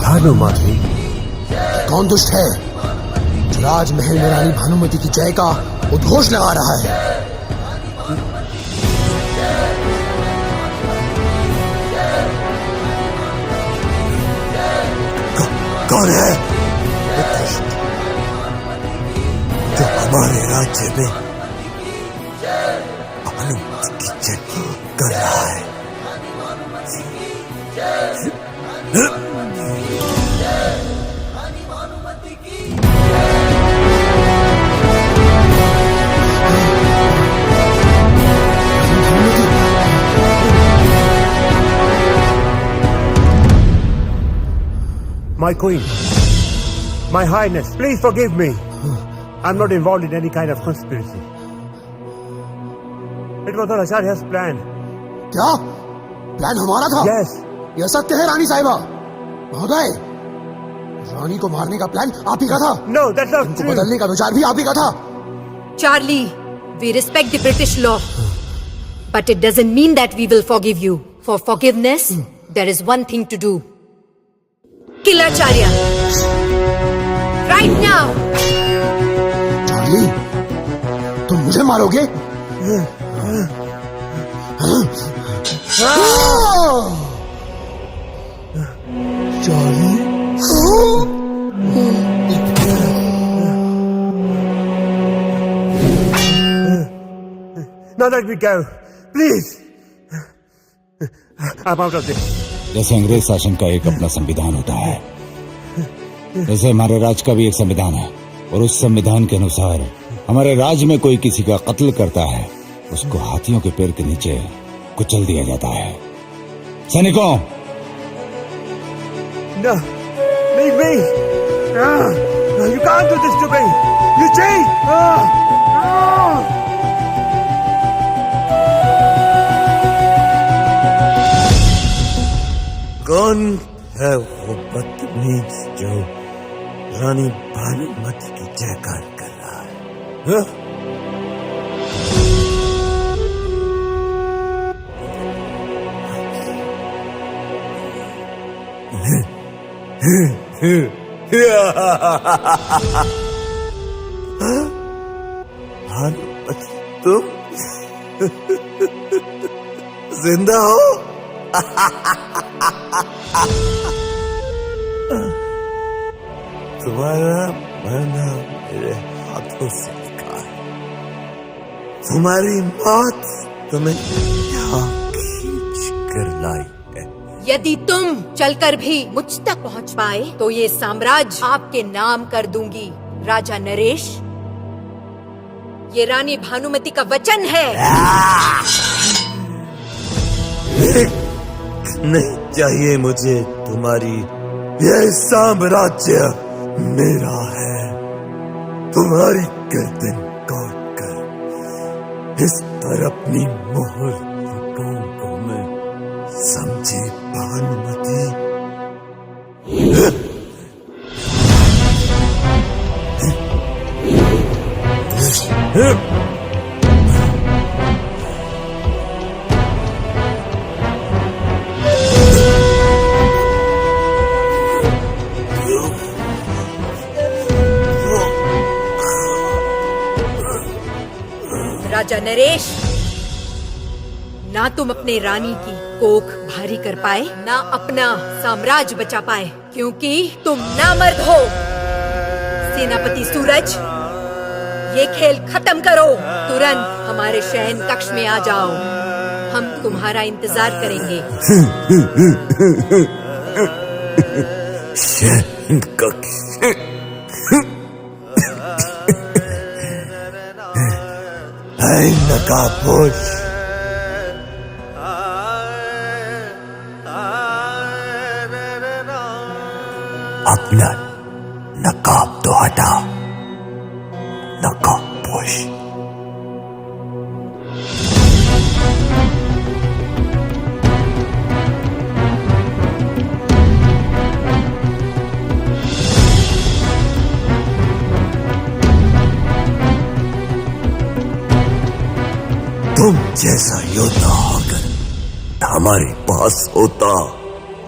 भानुमति? कौन दुष्ट है जो राजमहल में रानी भानुमति की जय का उद्घोष लगा रहा है? कौन है वो दुष्ट जो हमारे राज्य में भानुमति की जय कर रहा है? My queen, my highness, please forgive me. I'm not involved in any kind of conspiracy. It was all Acharya's plan. क्या? प्लान हमारा था? Yes. यह सत्य है रानी साहिबा। महोदय, रानी को मारने का प्लान आप ही का था। No, that's not true. बदलने का विचार भी आप ही का था। Charlie, we respect the British law, but it doesn't mean that we will forgive you. For forgiveness, there is one thing to do. Kill Acharya. Right now. Charlie, तुम मुझे मारोगे? Charlie? Now let me go, please. I'm out of this. जैसे अंग्रेज शासन का एक अपना संविधान होता है, वैसे हमारे राज्य का भी एक संविधान है, और उस संविधान के अनुसार हमारे राज्य में कोई किसी का कत्ल करता है, उसको हाथियों के पैर के नीचे कुचल दिया जाता है। सैनिकों, No, leave me. You can't do this to me. You cheat. कौन है वो बदतमीज जो रानी भानुमति की जयकार कर रहा है? भानुमति, तुम जिंदा हो? तुम्हारा मरना मेरे हाथों से लिखा है। तुम्हारी मौत तुम्हें यहाँ खींच कर लाई है। यदि तुम चलकर भी मुझ तक पहुंच पाए तो ये साम्राज्य आपके नाम कर दूंगी। राजा नरेश, ये रानी भानुमति का वचन है। नहीं चाहिए मुझे तुम्हारी, यह साम्राज्य मेरा है। तुम्हारी गर्दन काट कर इस पर अपनी मोहर लगाऊंगा मैं, समझे भानुमति? राजा नरेश, ना तुम अपने रानी की कोख भारी कर पाए, ना अपना साम्राज्य बचा पाए, क्योंकि तुम नामर्द हो। सेनापति सूरज, ये खेल खत्म करो। तुरंत हमारे शयन कक्ष में आ जाओ, हम तुम्हारा इंतजार करेंगे। शयन कक्ष? ऐ नकाबपोश, अपना नकाब तो हटा, नकाबपोश। तुम जैसा योद्धा अगर हमारे पास होता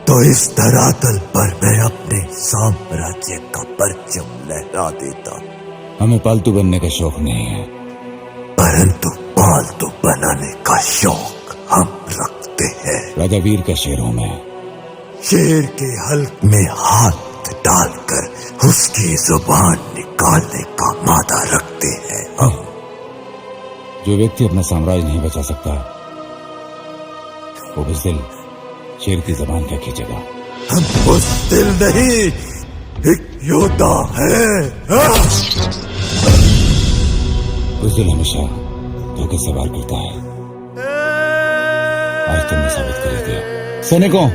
तो इस धरातल पर मैं अपने साम्राज्य का परचम लहरा देता। हमें पालतू बनने का शौक नहीं है, परंतु पालतू बनाने का शौक हम रखते हैं। राजा वीर का शेर हूं मैं। शेर के हल्क में हाथ डालकर उसकी जुबान निकालने का मादा रखते हैं हम। जो व्यक्ति अपना साम्राज्य नहीं बचा सकता, वो बुज़दिल शेर की जबान क्या खींचेगा। हम बुज़दिल नहीं, एक योद्धा है। बुज़दिल हमेशा धोखे से वार करता है, आज तुमने साबित कर दिया। सैनिकों,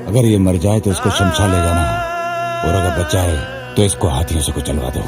अगर ये मर जाए तो इसको शमशान ले जाना, और अगर बचा है तो इसको हाथियों से कुचलवा दो।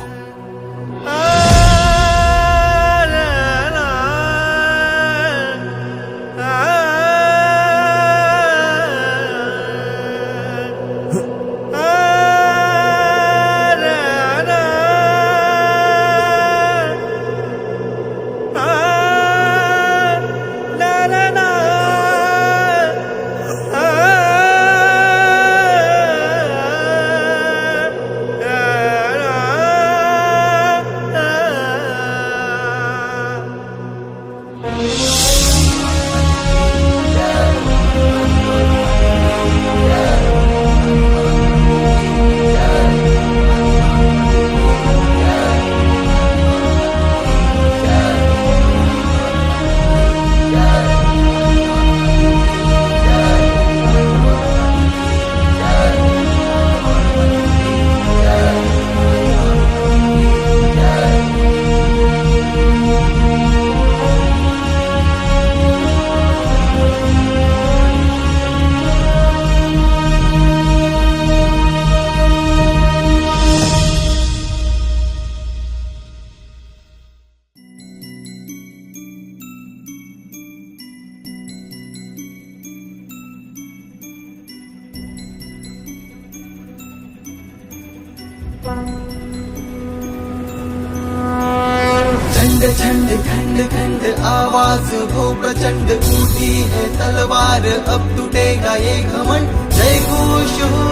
झंड झंड खंड खंड आवाज हो प्रचंड, उठी है तलवार अब टूटेगा ये घमंड। जय घोष हो,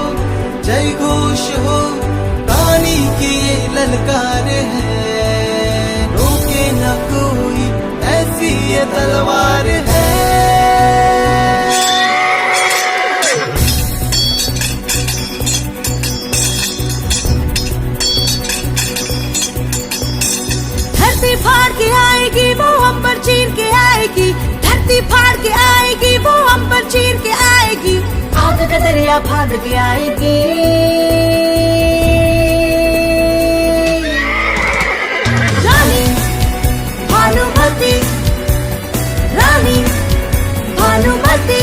जय घोष हो, रानी की ये ललकार है, रोके न कोई ऐसी ये तलवार है। धरती फाड़ के आएगी वो अंबर चीर के आएगी, धरती फाड़ के आएगी वो अंबर चीर के आएगी, आग का दरिया फाड़ के आएगी। रानी भानुमति, रानी भानुमति,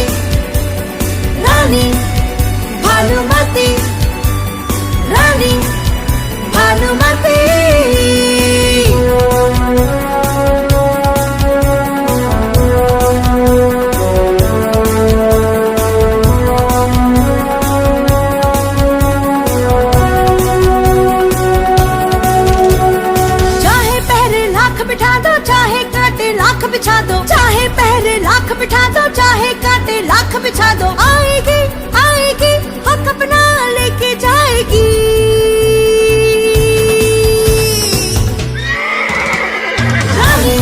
रानी भानुमति, रानी भानुमति। बिछा दो, चाहे पहरे लाख बिठा दो, चाहे कांटे लाख बिछा दो, आएगी आएगी हक अपना लेके जाएगी। रानी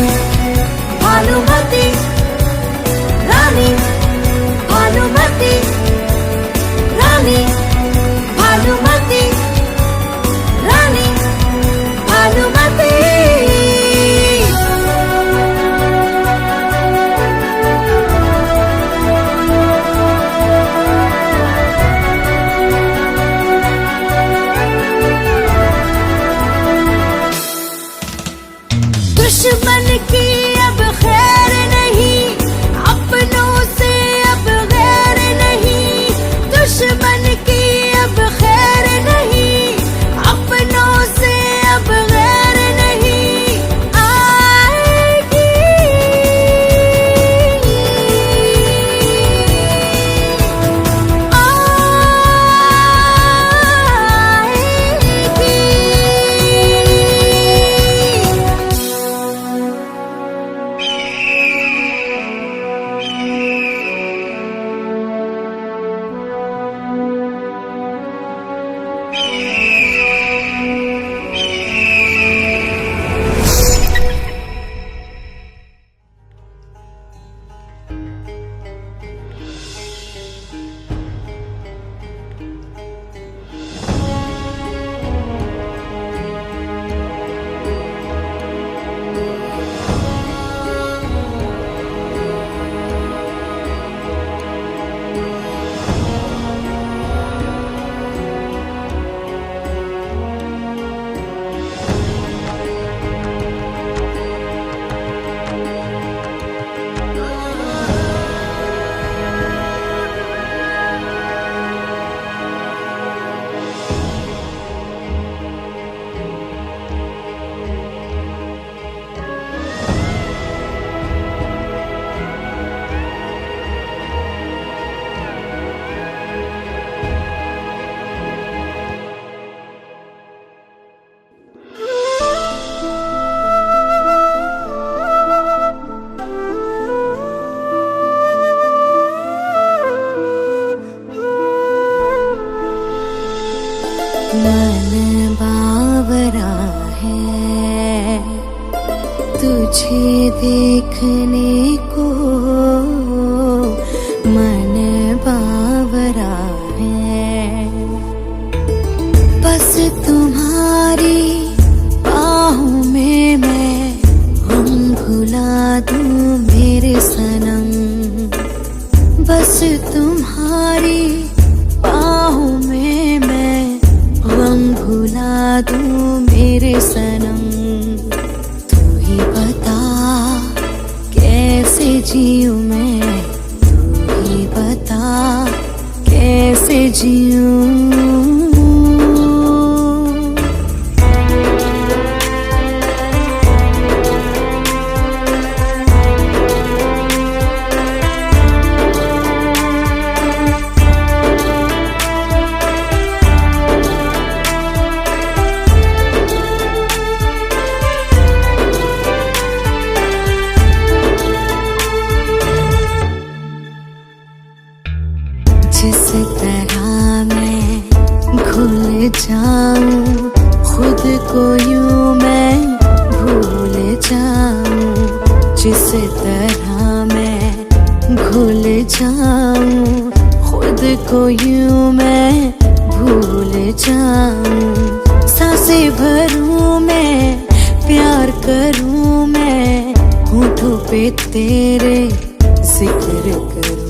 देखने को मन बावरा है, बस तुम्हारी बाहों में मैं हम भुला दूं मेरे सनम, बस तुम्हारी बाहों में मैं हम भुला दूं मेरे सनम। तू ही बता कैसे जीऊं मैं, तू ही बता कैसे जीऊं। जिस तरह मैं भूल जाऊं खुद को यूं मैं भूल जाऊं, जिस तरह मैं भूल जाऊं खुद को यूं मैं भूल जाऊं। सांसें भरूं मैं प्यार करूं मैं, होठों पे तेरे जिक्र करूं।